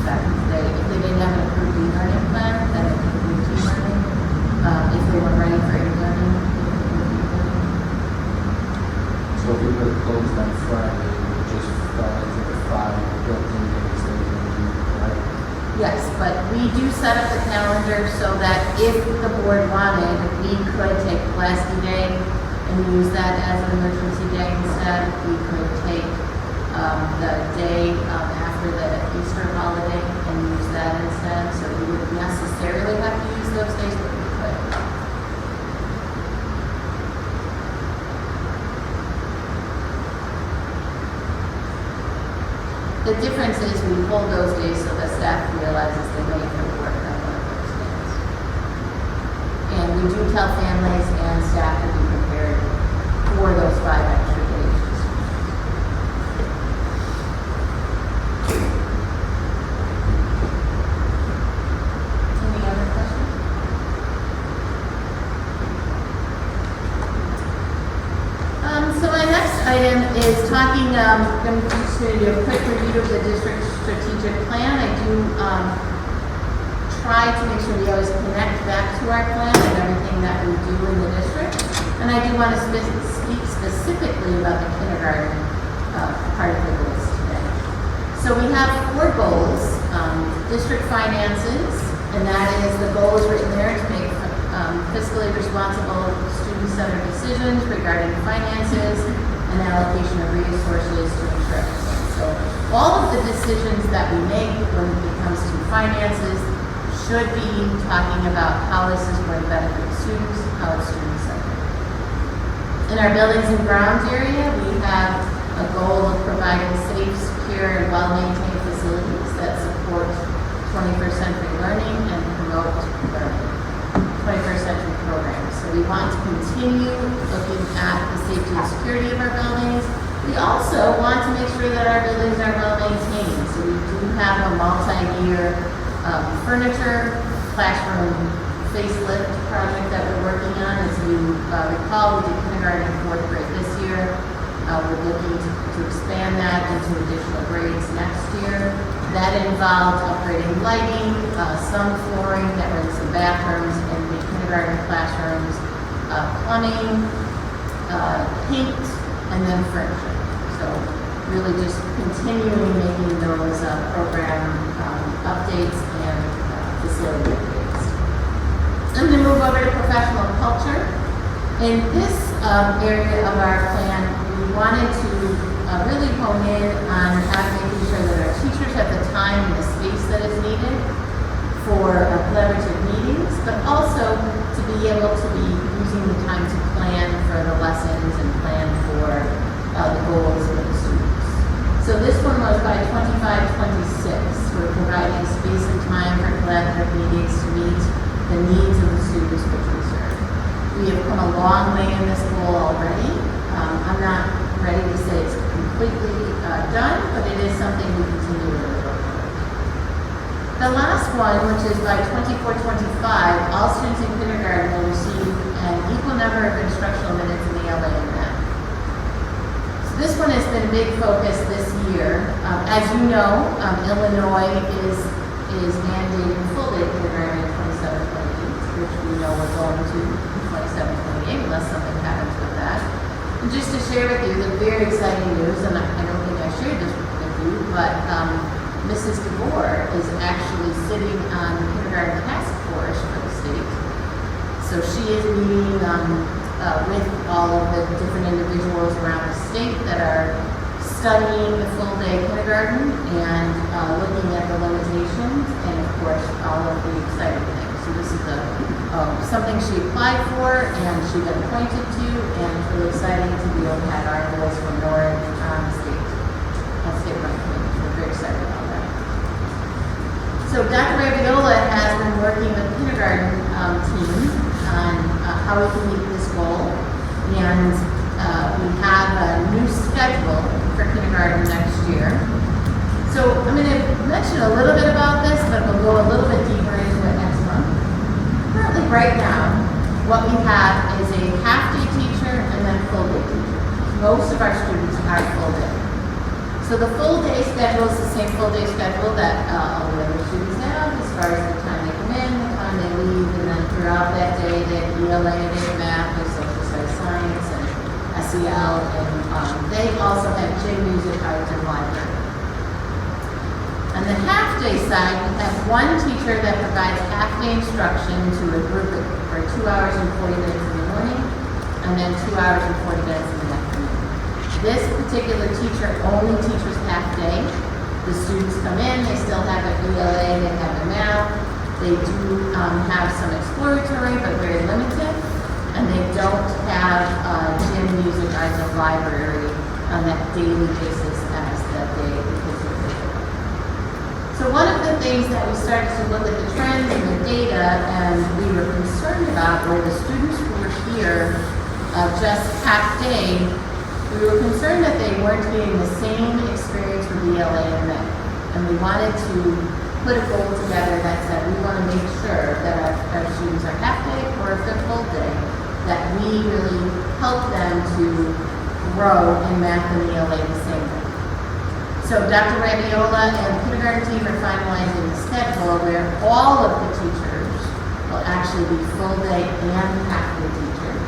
Back in the day, if they didn't have an approved e-learning plan, then they could do e-learning. If they weren't ready for e-learning, So if we were closed on Friday, we just fell into the 5 built-in days that we can do, right? yes, but we do set up the calendar so that if the board wanted, we could take Pulaski Day and use that as an emergency day instead. We could take the day after the Easter holiday and use that instead. So we wouldn't necessarily have to use those days, but we could. The difference is we hold those days so the staff realizes they may have to work on one of those days. And we do tell families and staff to be prepared for those 5 extra days. Any other questions? So my next item is talking, I'm going to do a quick review of the district's strategic plan. I do try to make sure we always connect back to our plan and everything that we do in the district. And I do want to speak specifically about the kindergarten part of the goals today. So we have 4 goals, district finances, and that is the goal is written there to make fiscally responsible student-centered decisions regarding finances and allocation of resources to ensure excellence. So all of the decisions that we make when it comes to finances should be talking about how this is going to benefit students, how it's student-centered. In our buildings and grounds area, we have a goal of providing safe, secure, and well-maintained facilities that support 21st century learning and promote learning, 21st century programs. So we want to continue looking at the safety and security of our buildings. We also want to make sure that our buildings are well-maintained. So we do have a multi-year furniture, classroom facelift project that we're working on. As you recall, we did kindergarten and fourth grade this year. We're looking to expand that into additional grades next year. That involved upgrading lighting, some flooring that were in some bathrooms in the kindergarten classrooms, plumbing, paint, and then furniture. So really just continuing making those program updates and facility updates. I'm going to move over to professional culture. In this area of our plan, we wanted to really hone in on making sure that our teachers have the time and the space that is needed for collaborative meetings, but also to be able to be using the time to plan for the lessons and plan for the goals of the students. So this one was by 25-26. We're providing space and time for collaborative meetings to meet the needs of the students which we serve. We have come a long way in this goal already. I'm not ready to say it's completely done, but it is something we continue to work on. The last one, which is by 24-25, all students in kindergarten will receive an equal number of instructional minutes in the ELA and math. So this one has been a big focus this year. As you know, Illinois is mandating full-day kindergarten in 27-28, which we know we're going to 27-28 unless something happens with that. And just to share with you the very exciting news, and I don't think I shared this with you, but Mrs. DeVore is actually sitting on the kindergarten task force for the state. So she is meeting with all of the different individuals around the state that are studying the full-day kindergarten and looking at the limitations and, of course, all of the exciting things. So this is something she applied for and she got appointed to, and it's really exciting to be able to have our goals from Norwich on state-run committee. We're very excited about that. So Dr. Raviola has been working with the kindergarten team on how we can meet this goal, and we have a new schedule for kindergarten next year. So I'm going to mention a little bit about this, but we'll go a little bit deeper into it next month. Currently, right now, what we have is a half-day teacher and then full-day teacher. Most of our students are full-day. So the full-day schedule is the same full-day schedule that all the other students have, as far as the time they come in, the time they leave, and then throughout that day, they have ELA, they have math, they have social studies, science, and SEL, and they also have gym, music, arts, and library. On the half-day side, we have one teacher that provides half-day instruction to a group for 2 hours and 40 minutes in the morning, and then 2 hours and 40 minutes in the afternoon. This particular teacher only teaches half-day. The students come in, they still have their ELA, they have their math, they do have some exploratory, but very limited, and they don't have gym, music, arts, and library on that daily basis as that day because of the So one of the things that we started to look at the trends and the data, and we were concerned about were the students who were here just half day. We were concerned that they weren't getting the same experience with ELA and Med. And we wanted to put a goal together that said we want to make sure that our students are half day or if they're full day, that we really help them to grow in math and ELA the same way. So Dr. Raviola and the kindergarten team are finalizing the schedule where all of the teachers will actually be full day and half day teachers.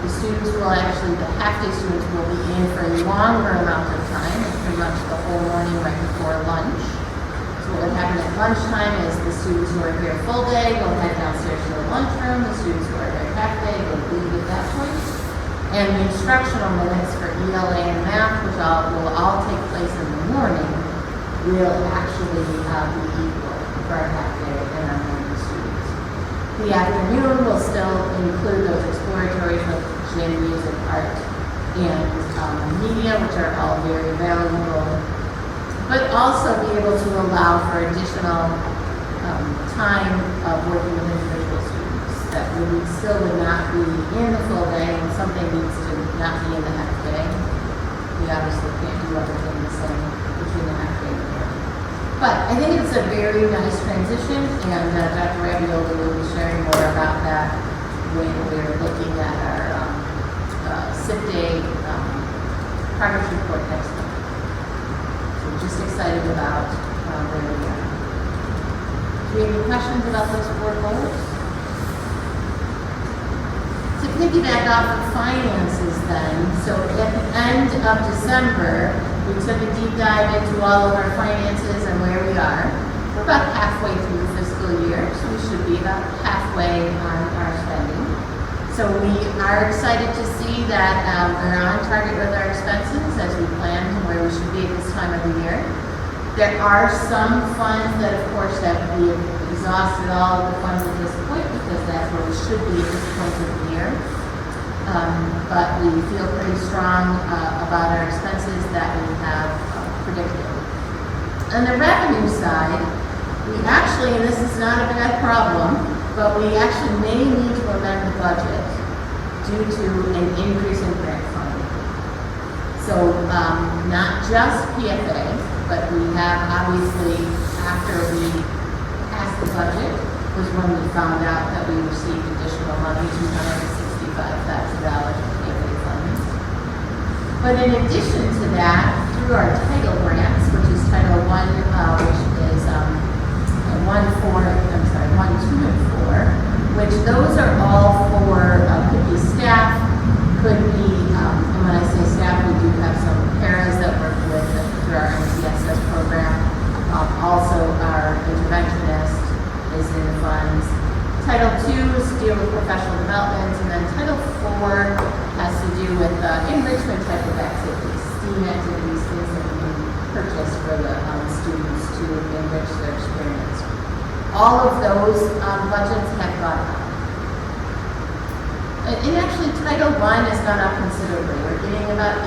The students will actually, the half day students will be in for a longer amount of time, pretty much the whole morning right before lunch. So what would happen at lunchtime is the students who are here full day will head downstairs to the lunchroom. The students who are here half day will leave at that point. And the instructional minutes for ELA and math, which will all take place in the morning, will actually be equal for our half day and our morning students. The afternoon will still include those exploratories with gym, music, art, and media, which are all very valuable, but also be able to allow for additional time of working with individual students that still would not be in the full day, and something needs to not be in the half day. We obviously can't do everything the same between the half day and the morning. But I think it's a very nice transition, and Dr. Ravioli will be sharing more about that when we're looking at our SIP day progress report next month. So we're just excited about where we are. Do you have any questions about those 4 goals? To piggyback off of finances then, so at the end of December, we took a deep dive into all of our finances and where we are. We're about halfway through the fiscal year, so we should be about halfway on our spending. So we are excited to see that we're on target with our expenses as we planned and where we should be at this time of the year. There are some funds that, of course, that we have exhausted all of the funds at this point because that's where we should be at this point of the year. But we feel pretty strong about our expenses that we have predicted. On the revenue side, we actually, and this is not a bad problem, but we actually may need to amend the budget due to an increase in grant funding. So not just PFA, but we have obviously, after we passed the budget, was when we found out that we received additional money, $265,000 for PFA funds. But in addition to that, through our title grants, which is Title I, which is 1, 2, and 4, which those are all for, could be staff, could be, and when I say staff, we do have some paras that work with through our MCSS program. Also, our interventionist is in the funds. Title II is to deal with professional development, and then Title IV has to do with enrichment type of activities, STEAM activities, things that we can purchase for the students to enrich their experience. All of those budgets have gone up. And actually, Title I has gone up considerably. We're getting about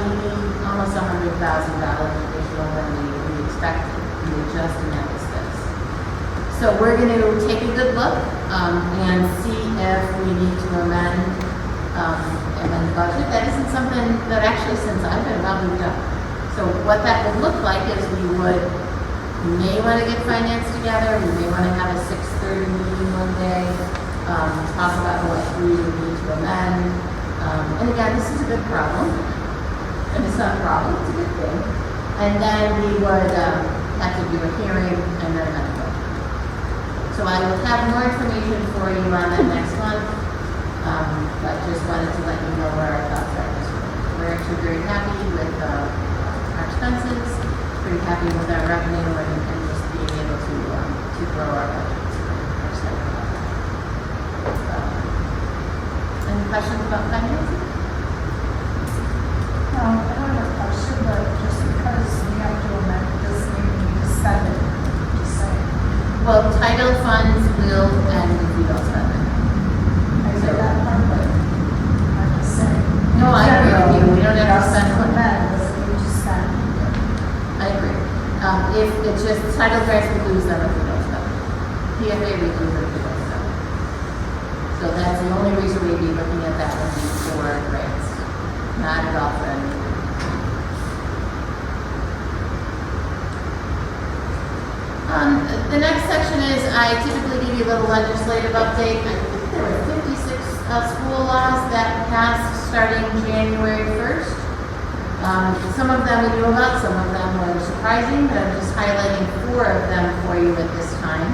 almost $100,000 additional than we expected. We just announced this. So we're going to take a good look and see if we need to amend the budget. That isn't something that actually, since I've been around, we've done. So what that would look like is we may want to get finance together. We may want to have a 6:30 meeting one day, talk about what we would need to amend. And again, this is a good problem. And it's not a problem, it's a good thing. And then we would have to do a hearing and then amend it. So I will have more information for you on that next month. But just wanted to let you know where our thoughts are this week. We're actually very happy with our expenses, pretty happy with our revenue, and just being able to grow our budgets. We're excited about that. Any questions about financing? No, I don't have a question, but just because we have to amend this, maybe we need to spend it, just saying. Well, title funds will end if we don't spend it. I say that part, but I'm just saying. No, I agree with you. We don't have to spend money. Amend, doesn't mean to spend. I agree. If it's just title grants, we lose them if we don't spend them. PFA, we lose them if we don't spend them. So that's the only reason we'd be looking at that one for grants, not at all for anything. The next section is, I typically give you a little legislative update. I think there were 56 school laws that passed starting January 1st. Some of them we knew about, some of them were surprising, but I'm just highlighting 4 of them for you at this time.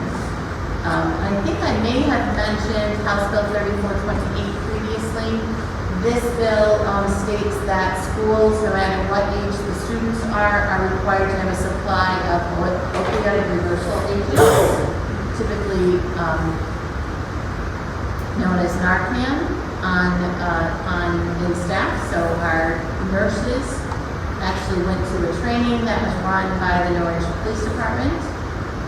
I think I may have mentioned House Bill 3428 previously. This bill states that schools, no matter what age the students are required to have a supply of opioid reversal agents, typically known as Narcan, in staff. So our nurses actually went to a training that was run by the Norwich Police Department.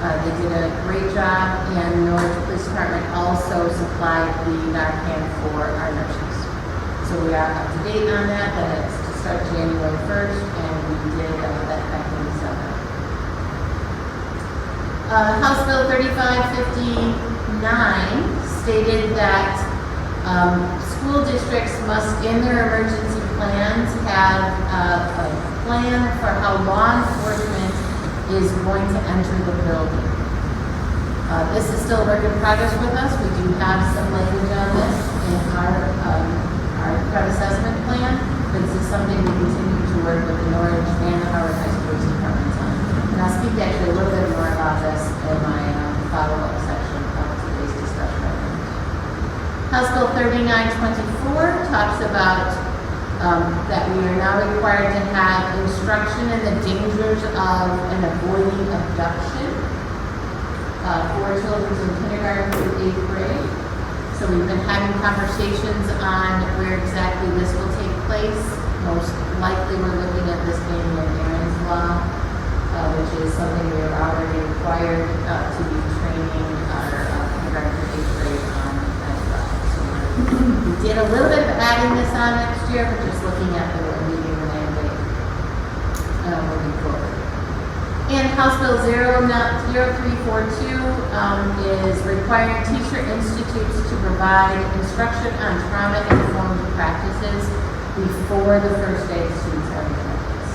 They did a great job, and the Norwich Police Department also supplied the Narcan for our nurses. So we are up to date on that, it's to start January 1st, and we did that back in December. House Bill 3559 stated that school districts must, in their emergency plans, have a plan for how law enforcement is going to enter the building. This is still a work in progress with us. We do have some language on this in our threat assessment plan, but this is something we continue to work with the Norwich and the Howard High School departments on. And I'll speak actually a little bit more about this in my follow-up section of today's discussion. House Bill 3924 talks about that we are now required to have instruction in the dangers of and avoiding abduction for children in kindergarten through 8th grade. So we've been having conversations on where exactly this will take place. Most likely we're looking at this being an Aaron's Law, which is something we are already required to be training our kindergarten through 8th grade on as well. So we did a little bit of adding this on next year, but just looking at the meeting the mandate moving forward. And House Bill 0342 is requiring teacher institutes to provide instruction on trauma-informed practices before the first day of students are in campus.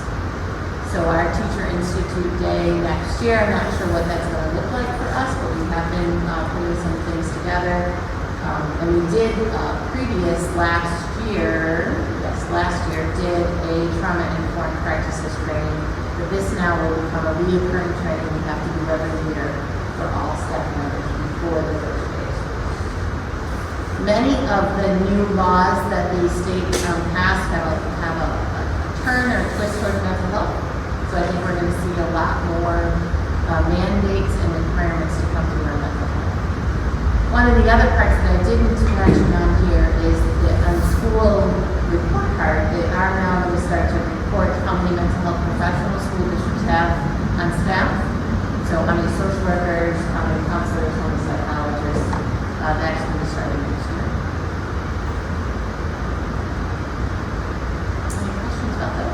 So our Teacher Institute Day next year, I'm not sure what that's going to look like for us, but we have been putting some things together. And we did last year, did a trauma-informed practices training. But this now will become a reoccurring training we have to do every year for all staff members before the first day. Many of the new laws that the state passed have a turn or twist towards mental health. So I think we're going to see a lot more mandates and requirements to come through our mental health. One of the other parts that I didn't mention on here is that on the school report card, they are now going to start to report how many mental health professionals school districts have on staff. So how many social workers, how many counselors, how many psychologists. That's going to be starting next year. Any questions about that?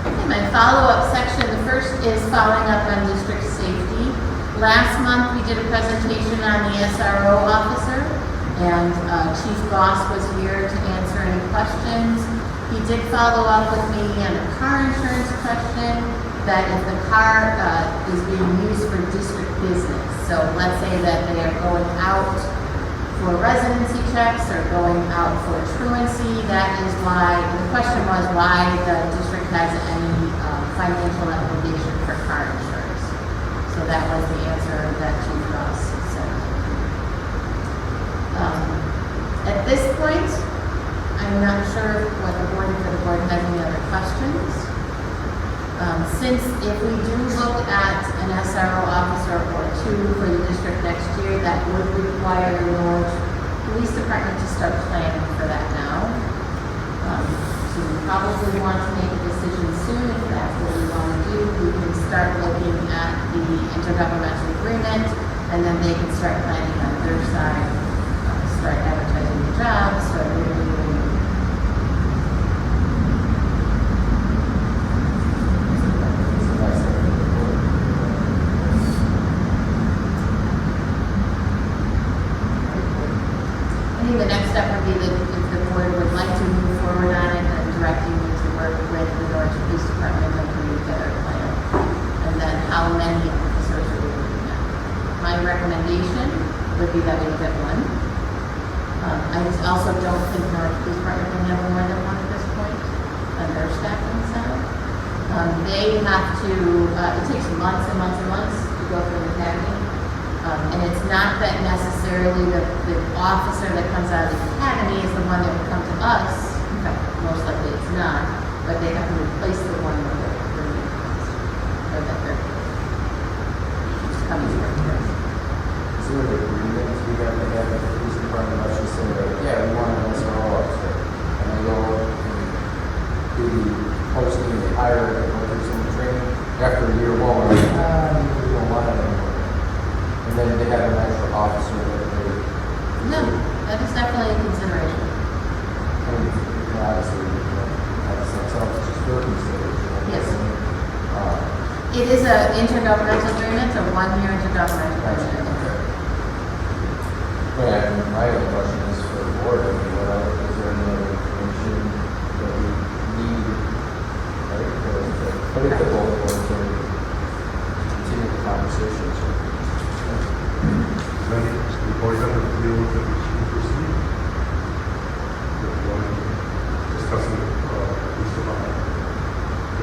Okay, my follow-up section, the first is following up on district safety. Last month, we did a presentation on the SRO officer, and Chief Goss was here to answer any questions. He did follow up with me on a car insurance question, that if the car is being used for district business, so let's say that they are going out for residency checks or going out for truancy, that is why, the question was why the district has any financial obligation for car insurance. So that was the answer that Chief Ross said. At this point, I'm not sure what the board has any other questions. Since if we do look at an SRO officer or two for the district next year, that would require the Norwich Police Department to start planning for that now. So we probably want to make a decision soon if that's what we want to do. We can start looking at the intergovernmental agreement, and then they can start planning on their side, start advertising the jobs, start interviewing. I think the next step would be that if the board would like to move forward on it, then directing you to work with the Norwich Police Department and put together a plan. And then how many officers are we looking at? My recommendation would be that we look at one. I also don't think Norwich Police Department can have more than one at this point on their staffing side. They have to, it takes months and months and months to go through the academy. And it's not that necessarily the officer that comes out of the academy is the one that would come to us. In fact, It is an intergovernmental agreement, a one-year intergovernmental agreement. And my other question is for the board, I mean, what else, is there any other information that we need, right, to put it to both boards or continue the conversations? Then the board member feels that we should proceed. With one discussing police department,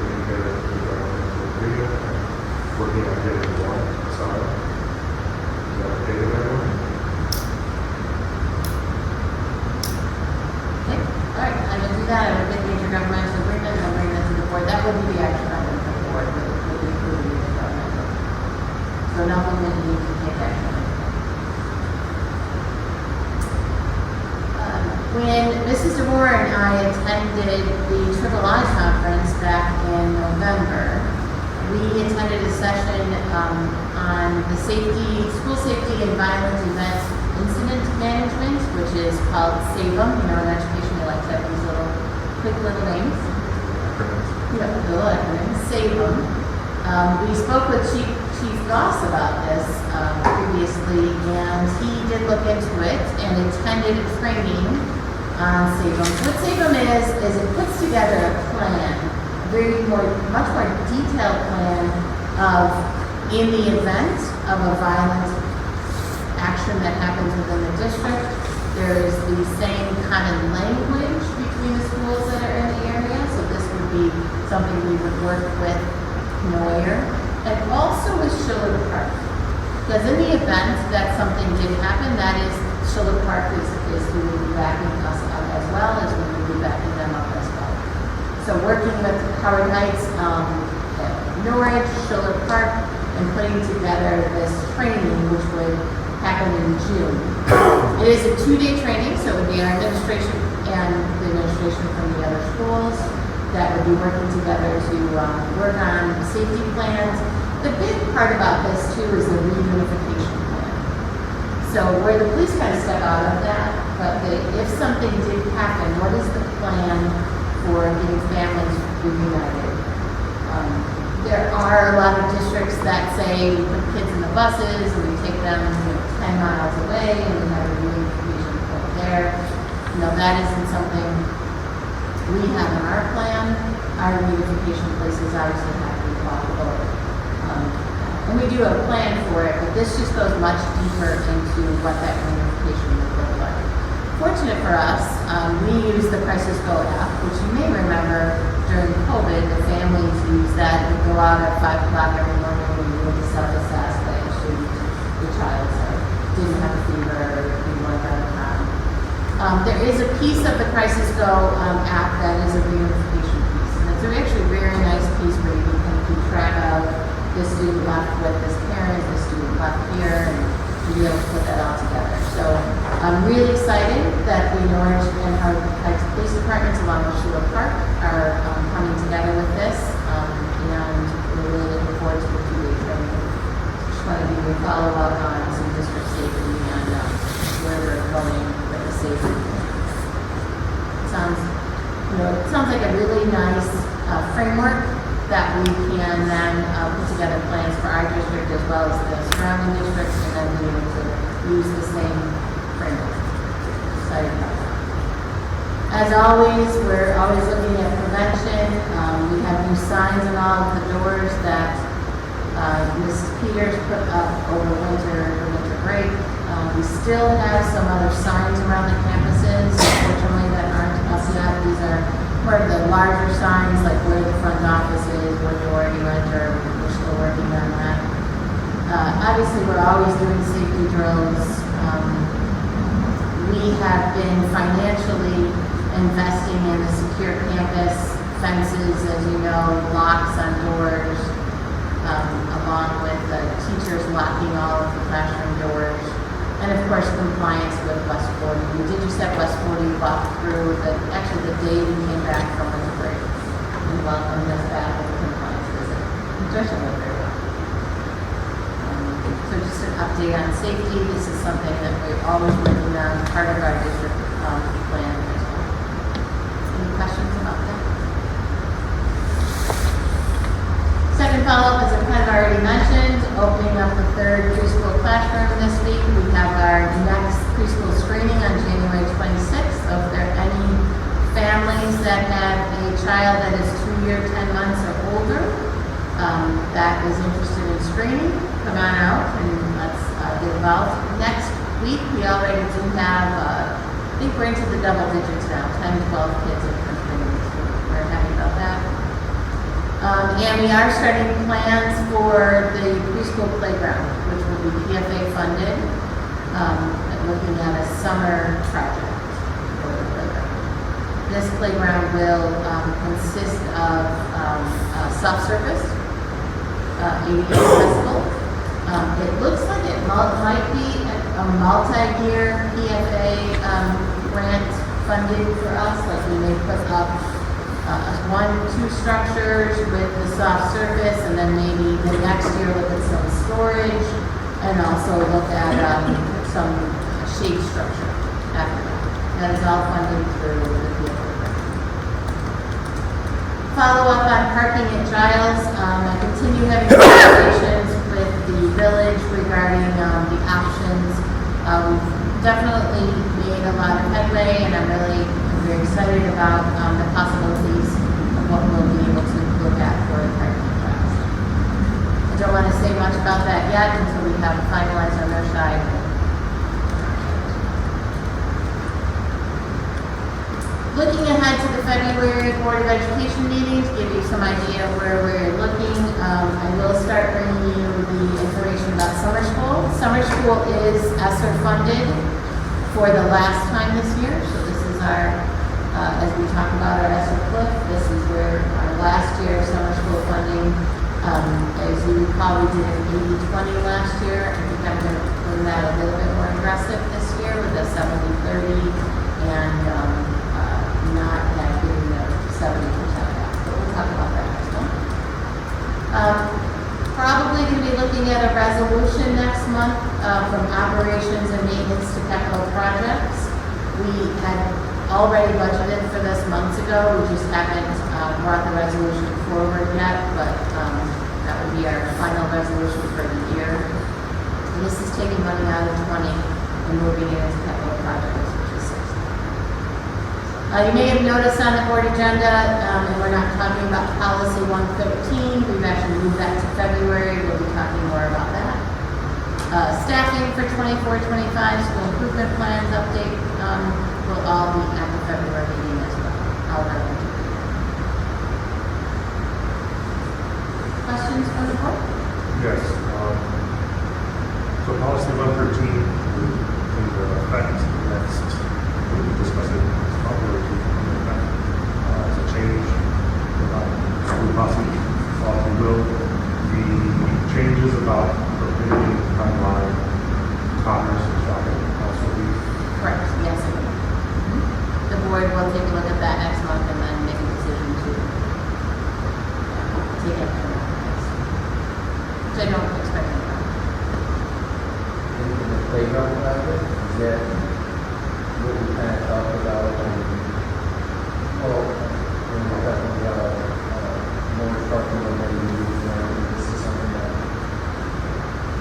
putting together the governmental agreement, and working on getting one signed. Is that okay with everyone? Okay, all right, I will do that. I will get the intergovernmental agreement and I'll bring that to the board. That would be the action item for the board, would be approving the intergovernmental. So nothing that you need to take action on. When Mrs. DeMore and I attended the Triple I conference back in November, we attended a session on the school safety and violent events incident management, which is called SAVEM. You know, in education, they like to have these quick little names. Yeah, little acronyms. SAVEM. We spoke with Chief Goss about this previously, and he did look into it and attended a training on SAVEM. What SAVEM is it puts together a plan, much more detailed plan of, in the event of a violent action that happens within the district, there is the same common language between the schools that are in the area, so this would be something we would work with Noyer, and also with Schiller Park. Because in the event that something did happen, that is, Schiller Park is who would be backing us up as well as we would be backing them up as well. So working with Howard Heights, Norwich, Schiller Park, and putting together this training, which would happen in June. It is a 2-day training, so it would be our administration and the administration from the other schools that would be working together to work on safety plans. The big part about this too is the reunification plan. So where the police kind of step out of that, but if something did happen, what is the plan for getting families reunited? There are a lot of districts that say we put kids in the buses and we take them 10 miles away and we have a reunification point there. That isn't something we have in our plan. Our reunification places obviously have to be walkable. And we do have a plan for it, but this just goes much deeper into what that reunification would look like. Fortunate for us, we use the Crisis Go app, which you may remember during COVID, the families use that. We go out at 5 o'clock every morning and we would self-assess that the child didn't have a fever or we weren't out of town. There is a piece of the Crisis Go app that is a reunification piece. And it's actually a very nice piece where you can keep track of this student left with this parent, this student left here, and to be able to put that all together. So I'm really excited that the Norwich and Howard Heights Police Departments along with Schiller Park are coming together with this, and we're really looking forward to the 2-day training. Just want to give you a follow-up on some district safety and where we're going with the safety. It sounds like a really nice framework that we can then put together plans for our district as well as the surrounding districts and then be able to use the same framework. Excited about that. As always, we're always looking at prevention. We have new signs on all of the doors that Mrs. Peters put up over winter break. We still have some other signs around the campuses, unfortunately, that aren't up yet. These are part of the larger signs, like where the front office is, where you already enter. We're still working on that. Obviously, we're always doing safety drills. We have been financially investing in a secure campus, fences, as you know, locks on doors, along with the teachers locking all of the classroom doors. And of course, compliance with West 40. We did just have West 40 walk through actually the day we came back from winter break and welcomed us back with a compliance visit. Which actually went very well. So just an update on safety. This is something that we're always working on, part of our district plan as well. Any questions about that? Second follow-up is a families that have a child that is 2 years, 10 months or older, that is interested in screening, come on out and let's get involved. Next week, we already do have, I think we're into the double digits now, 10, 12 kids in screening. We're happy about that. And we are starting plans for the preschool playground, which will be PFA funded, and looking at a summer project for the playground. This playground will consist of soft surface, ADA accessible. It looks like it might be a multi-year PFA grant funding for us, like we may put up 1-2 structures with the soft surface, and then maybe the next year look at some storage, and also look at some shade structure after that. That is all funded through the PFA grant. Follow up on parking at Giles. I continue having conversations with the village regarding the options. We've definitely made a lot of headway, and I'm very excited about the possibilities of what we'll be able to look at for the parking at Giles. I don't want to say much about that yet until we have finalized on their side. Looking ahead to the February Board of Education meeting to give you some idea of where we're looking, I will start bringing you the information about summer school. Summer school is ESSER funded for the last time this year. So this is our, as we talk about our ESSER cliff, this is where our last year of summer school funding, as you recall, we did an 80-20 last year. I think I'm going to bring that a little bit more aggressive this year with a 70-30 and not that giving the 70% back. But we'll talk about that next month. Probably going to be looking at a resolution next month from operations and maintenance to capital projects. We had already budgeted for this months ago. We just haven't brought the resolution forward yet, but that would be our final resolution for the year. And this is taking money out of 20 and moving it into capital projects, which is 60. You may have noticed on the board agenda, and we're not talking about policy 113, we've actually moved that to February. We'll be talking more about that. Staffing for 24-25, school improvement plans update will all be at the February meeting as well. Questions from the board? Yes. So policy 113 in effect next, we discussed it probably as a change. School policy, if you will, the changes about prohibiting online commerce and shopping also be. Correct, yes. The board will take a look at that next month and then make a decision to take it from that next. Which I don't expect any problem. In the playground project, is that what we kind of talked about when we were talking about more parking than maybe this is something that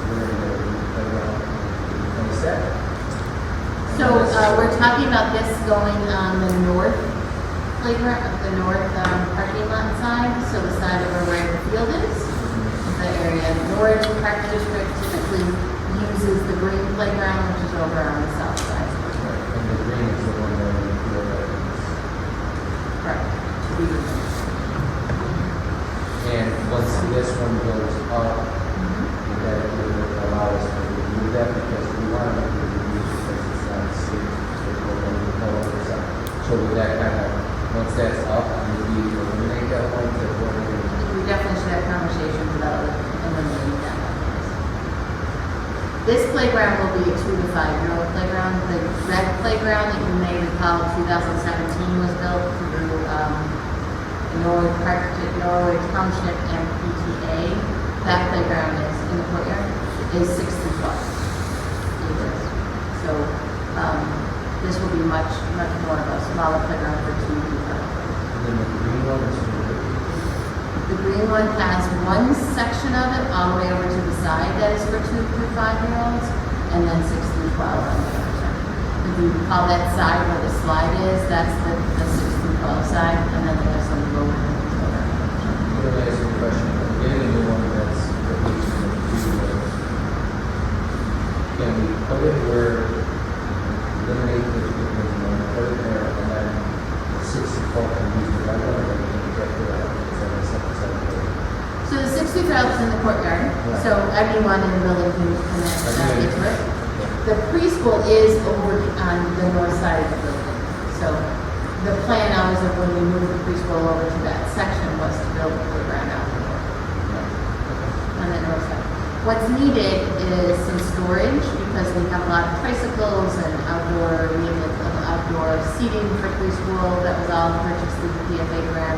we're going to do playground in 27? So we're talking about this going on the north playground, the north parking lot side, so the side over where the field is, the area. North Park District typically uses the green playground, which is over on the south side. And the green is the one that we feel that Correct. and once this one goes up, that would allow us to remove that because we want to make it remove because it's not safe to go over the side. So with that kind of, once that's up, we eliminate that one to what We definitely should have conversations about eliminating that. This playground will be a 2 to 5-year-old playground. The red playground that you may recall 2017 was built through Norwood Township and PTA. That playground is in the courtyard is 6 to 12 acres. So this will be much more of a smaller playground for 2 to 5. And then the green one is The green one has one section of it all the way over to the side that is for 2 to 5-year-olds, and then 6 to 12 on the other side. If you call that side where the slide is, that's the 6 to 12 side, and then they have some lower. Let me ask you a question. Getting a new one that's at least in the future, can we put it where, eliminate the one, put it there, and then the 64 can use the other, or can we get to that? Is that a separate set of things? So the 63 is in the courtyard, Right. so anyone in the building can access Okay. to it. The preschool is over on the north side of the building. So the plan always of when we moved the preschool over to that section was to build the playground out on the north side. What's needed is some storage because we have a lot of tricycles and outdoor, we have outdoor seating for preschool that was all purchased through the PFA grant.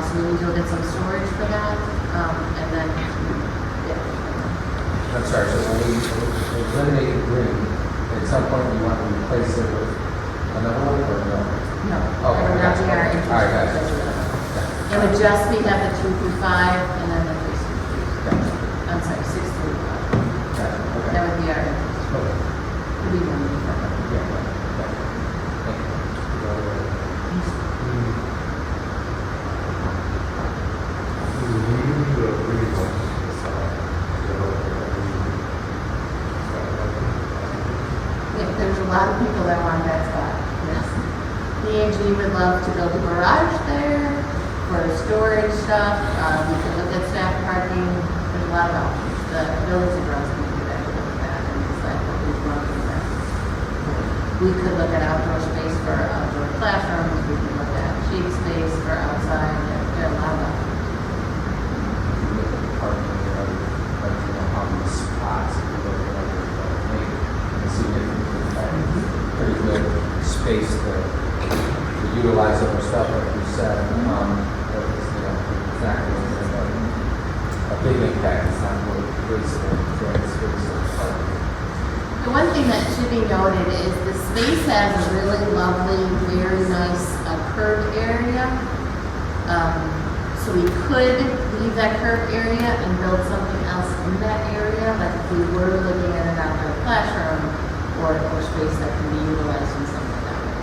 So we need to get some storage for that. And then, yeah. I'm sorry, so when we eliminate the green, at some point we want to replace it with another one, or no? No, Okay, that would not be our gotcha. interest. All right, gotcha. It would just be have the 2 through 5 and then the 3 through 3. Gotcha. I'm sorry, 6 through 5. Gotcha, okay. That would be our interest. Okay. Would be one more. Yeah, right. Thank you. Yeah, there's a lot of people that want that spot, yes. D&G would love to build a garage there for storage stuff. We could look at staff parking. There's a lot of options. The buildings and grounds can do that, look at that and decide what we want to do there. We could look at outdoor space for outdoor classrooms. We could look at shade space for outside. There are a lot of options. Look at the parking, like, you know, how many spots, if you look at maybe, and see if pretty good space to utilize other stuff, like you said. But it's, you know, it's not going to have a big impact. It's not going to waste the space of parking. The one thing that should be noted is the space has a really lovely, very nice curved area. So we could leave that curved area and build something else in that area, like if we were looking at an outdoor classroom or space that can be utilized in something that way.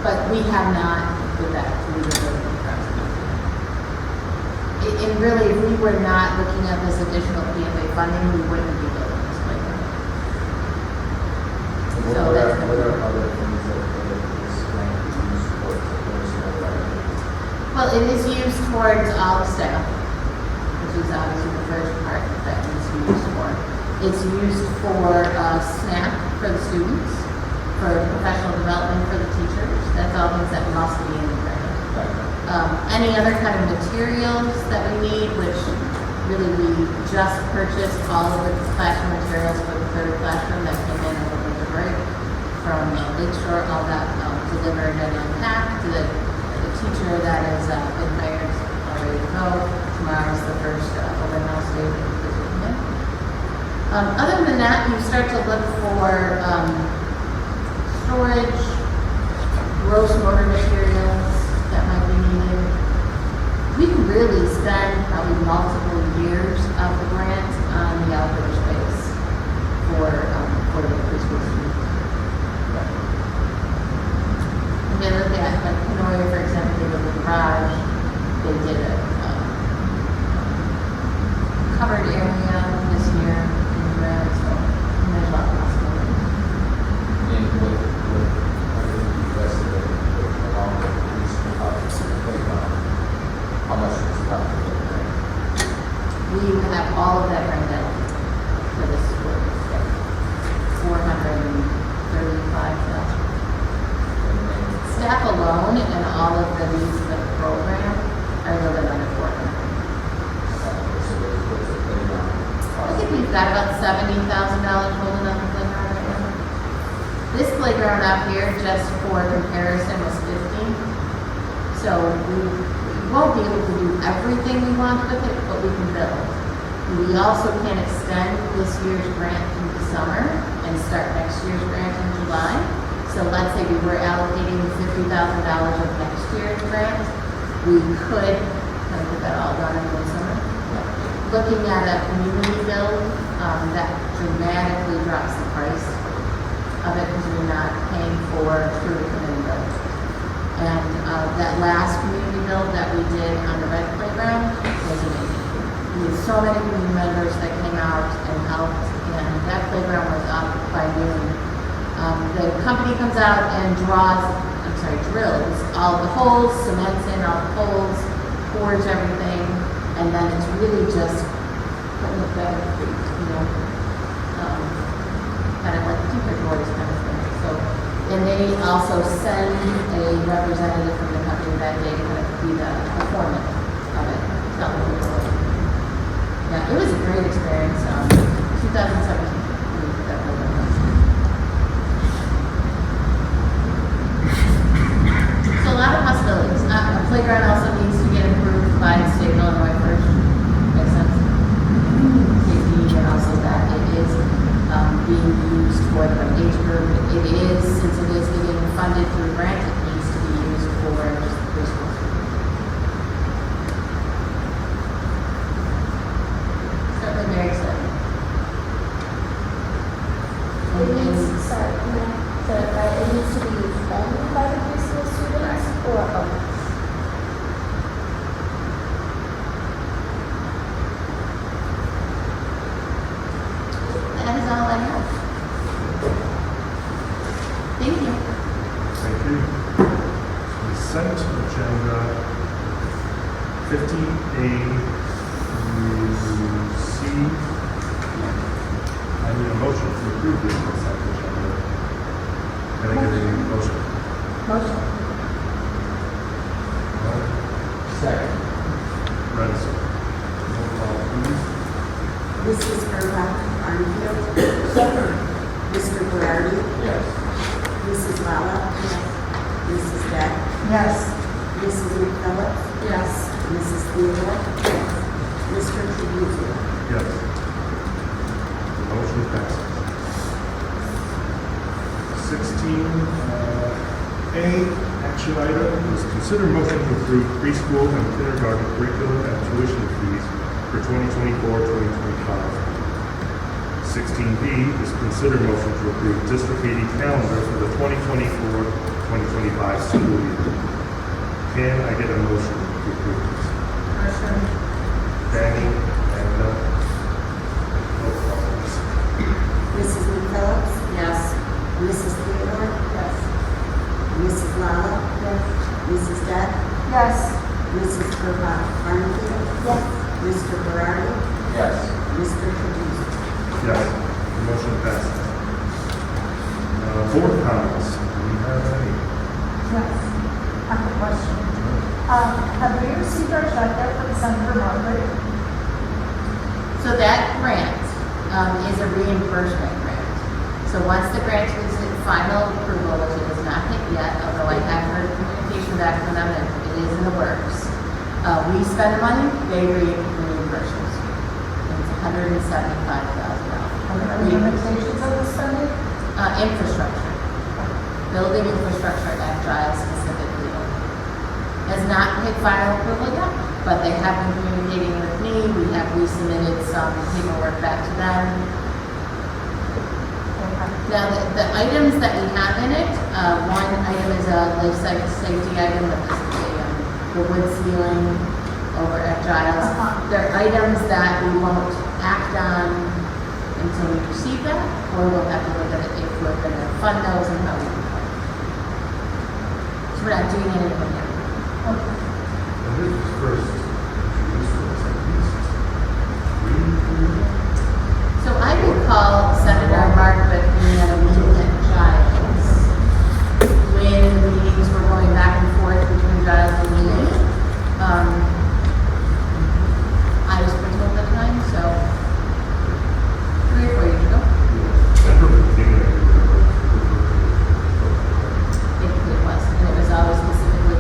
But we have not with that to leave the building across. And really, if we were not looking at this additional PFA funding, we wouldn't be building this playground. So What that's- are other things that this grant is used for? There's no other- Well, it is used towards all the staff, which is obviously the first part that it's used for. It's used for SNAP for the students, for professional development for the teachers. That's all things that must be in the grant. Any other kind of materials that we need, which really we just purchased all of the classroom materials for the third classroom that came in over the break from Lakeshore, all that delivered and unpacked to the teacher that has been hired, ready to go. Tomorrow's the first open house day for the weekend. Other than that, you start to look for storage, gross motor materials that might be needed. We can really spend probably multiple years of the grant on the outdoor space for the preschool students. And then look at, like, Pinoy, for example, they built a garage, they did a covered area this year in the grant, so there's a lot of possibilities. And with everything invested in along with the police department, playground, how much is it up to the grant? We have all of that right now for this work. $435,000. Staff alone and all of the needs of the program are a little bit under 400. I think we've got about $70,000 holding up the playground right now. This playground out here, just for comparison, was 50. So we won't be able to do everything we want with it, but we can build. We also can extend this year's grant through the summer and start next year's grant in July. So let's say we were allocating $50,000 of next year's grant, we could kind of get that all done in the summer. Looking at a community build, that dramatically drops the price of it because we're not paying for true community build. And that last community build that we did on the red playground was amazing. We had so many community members that came out and helped, and that playground was up by noon. The company comes out and drills all the holes, cements in all the holes, pours everything, and then it's really just putting it back, kind of like tinker boards kind of thing. So, and they also send a representative from the company that day to kind of be the foreman of it. Tell them what we're doing. Yeah, it was a great experience. 2017. we did that program. So a lot of possibilities. A playground also needs to get improved by the state of Illinois first. Makes sense. Safety and also that it is being used for the right age group. It is, since it is getting funded through grant, it needs to be used for just the preschool. Certainly very exciting. It needs, sorry, can I clarify, it needs to be used only by the preschool students or both? That is all I have. Thank you. Thank you. Consent agenda 50A through C. I need a motion to approve this consent agenda. Can I get a motion? Motion. Second. Renzo. Roll call, please. Mrs. Arnfield. Mr. Berardi. Yes. Mrs. Lala. Mrs. Beck. Yes. Mrs. McPhillips. Yes. Mrs. Theodore. Mr. Tribuzio. Yes. The motion passes. 16A, action item is consider motion to approve preschool and kindergarten curriculum and tuition fees for 2024-2025. 16B is consider motion to approve District 80 calendar for the 2024-2025 school year. Can I get a motion to approve this? Motion. Danny and roll call, please. Mrs. McPhillips. Yes. Mrs. Theodore. Yes. Mrs. Lala. Yes. Mrs. Beck. Yes. Mrs. Arnfield. Yes. Mr. Berardi. Yes. Mr. Tribuzio. Yes, the motion passes. Board comments, do we have any? Yes. I have a question. Have we received our check yet from Senator Margaret? So that grant is a reimbursement grant. So once the grant is in final approval, which it is not hit yet, although I have heard communication back from them, and it is in the works. We spend the money, they reimburse us. It's $175,000. Are there any limitations of the spending? Infrastructure. Building infrastructure at Giles specifically. Has not hit final approval yet, but they have been communicating with me. We submitted some paperwork back to them. Now, the items that we have in it, one item is a life safety item that is the wood ceiling over at Giles. They're items that we won't act on until we receive that, or we'll have to look at it if we're going to fund those and how we can fund. So we're not doing anything yet. And this was first introduced to us, at least 3 years ago. So I recall Senator Margaret being at a meeting at Giles when the meetings were going back and forth between Giles and me. I was principal at the time, so 3 or 4 years ago. It was, and it was always specifically,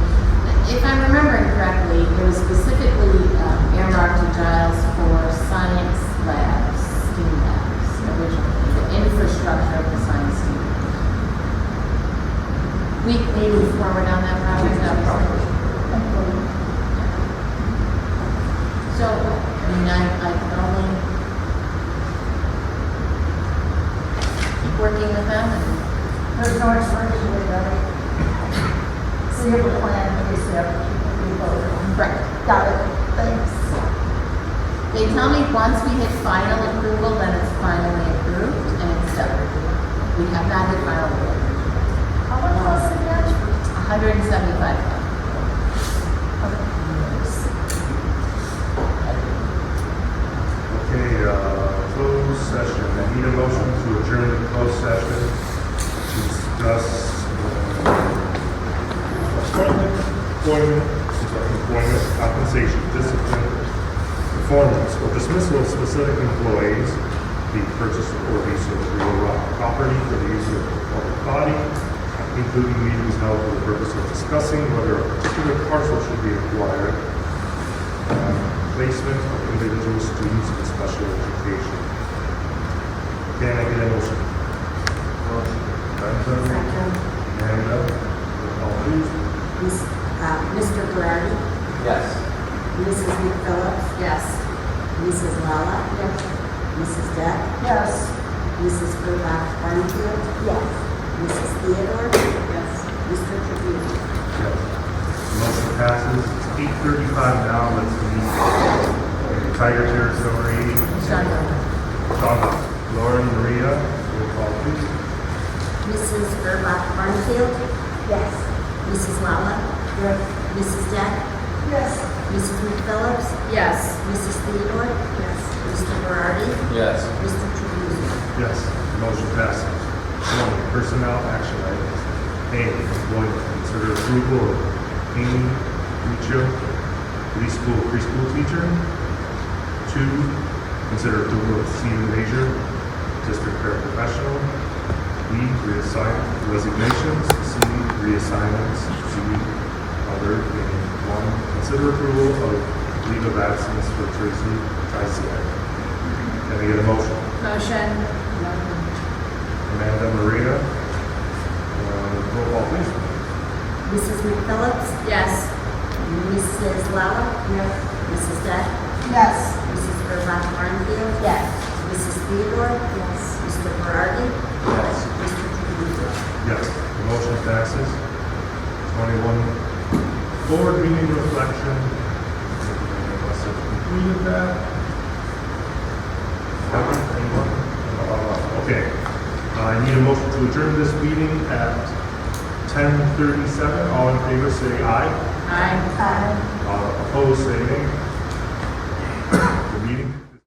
if I'm remembering correctly, it was specifically earmarked to Giles for science labs, STEAM labs, originally, the infrastructure of the science STEAM. We move forward on that project, obviously. So, I mean, I can only So you have a plan in case you have to vote on. Correct. Got it, thanks. They tell me once we hit final approval, then it's finally approved and it's done. We have not hit final approval. How much was it again? $175. Okay, closed session. I need a motion to adjourn the closed session to discuss employment, compensation, discipline, performance, or dismissal of specific employees, the purchase or lease of real property for the use of the public body, including meetings held for the purpose of discussing whether a particular parcel should be acquired, placement of individual students in special education. Can I get a motion? Amanda, roll call please. Mr. Berardi, Yes. Mrs. McPhillips, Yes. Mrs. Lala. Yes. Mrs. Deck, Yes. Mrs. Burbach Barnfield, Yes. Mrs. Theodore. Yes. Mr. Tribune. Yes. Motion passes. It's 8:35 now. Let's meet in Tiger Territory. Sean, Lauren, Maria, roll call please. Mrs. Burbach Barnfield, Yes. Mrs. Lala. Yes. Mrs. Deck, Yes. Mrs. McPhillips, Yes. Mrs. Theodore. Yes. Mr. Berardi, Yes. Mr. Tribune. Yes. Motion passes. 1. Personnel action items. A. Employment. Consider approval of Amy Micho, preschool teacher. 2. Consider approval of Stephen Major, district paraprofessional. B. Resignations. C. Reassignments. C. Other. And 1. Consider approval of leave of absence for Tracy Tysiak. Can I get a motion? Motion. Amanda Maria. Roll call please. Mrs. McPhillips, Yes. Mrs. Lala. Yes. Mrs. Deck, Yes. Mrs. Burbach Barnfield. Yes. Mrs. Theodore. Yes. Mr. Berardi, Yes. Mr. Tribune. Yes, the motion passes. 21, board meeting reflection. Unless I've completed that. Anyone? Okay. I need a motion to adjourn this meeting at 10:37. All in favor say aye. Aye. Aye. Opposed say nay.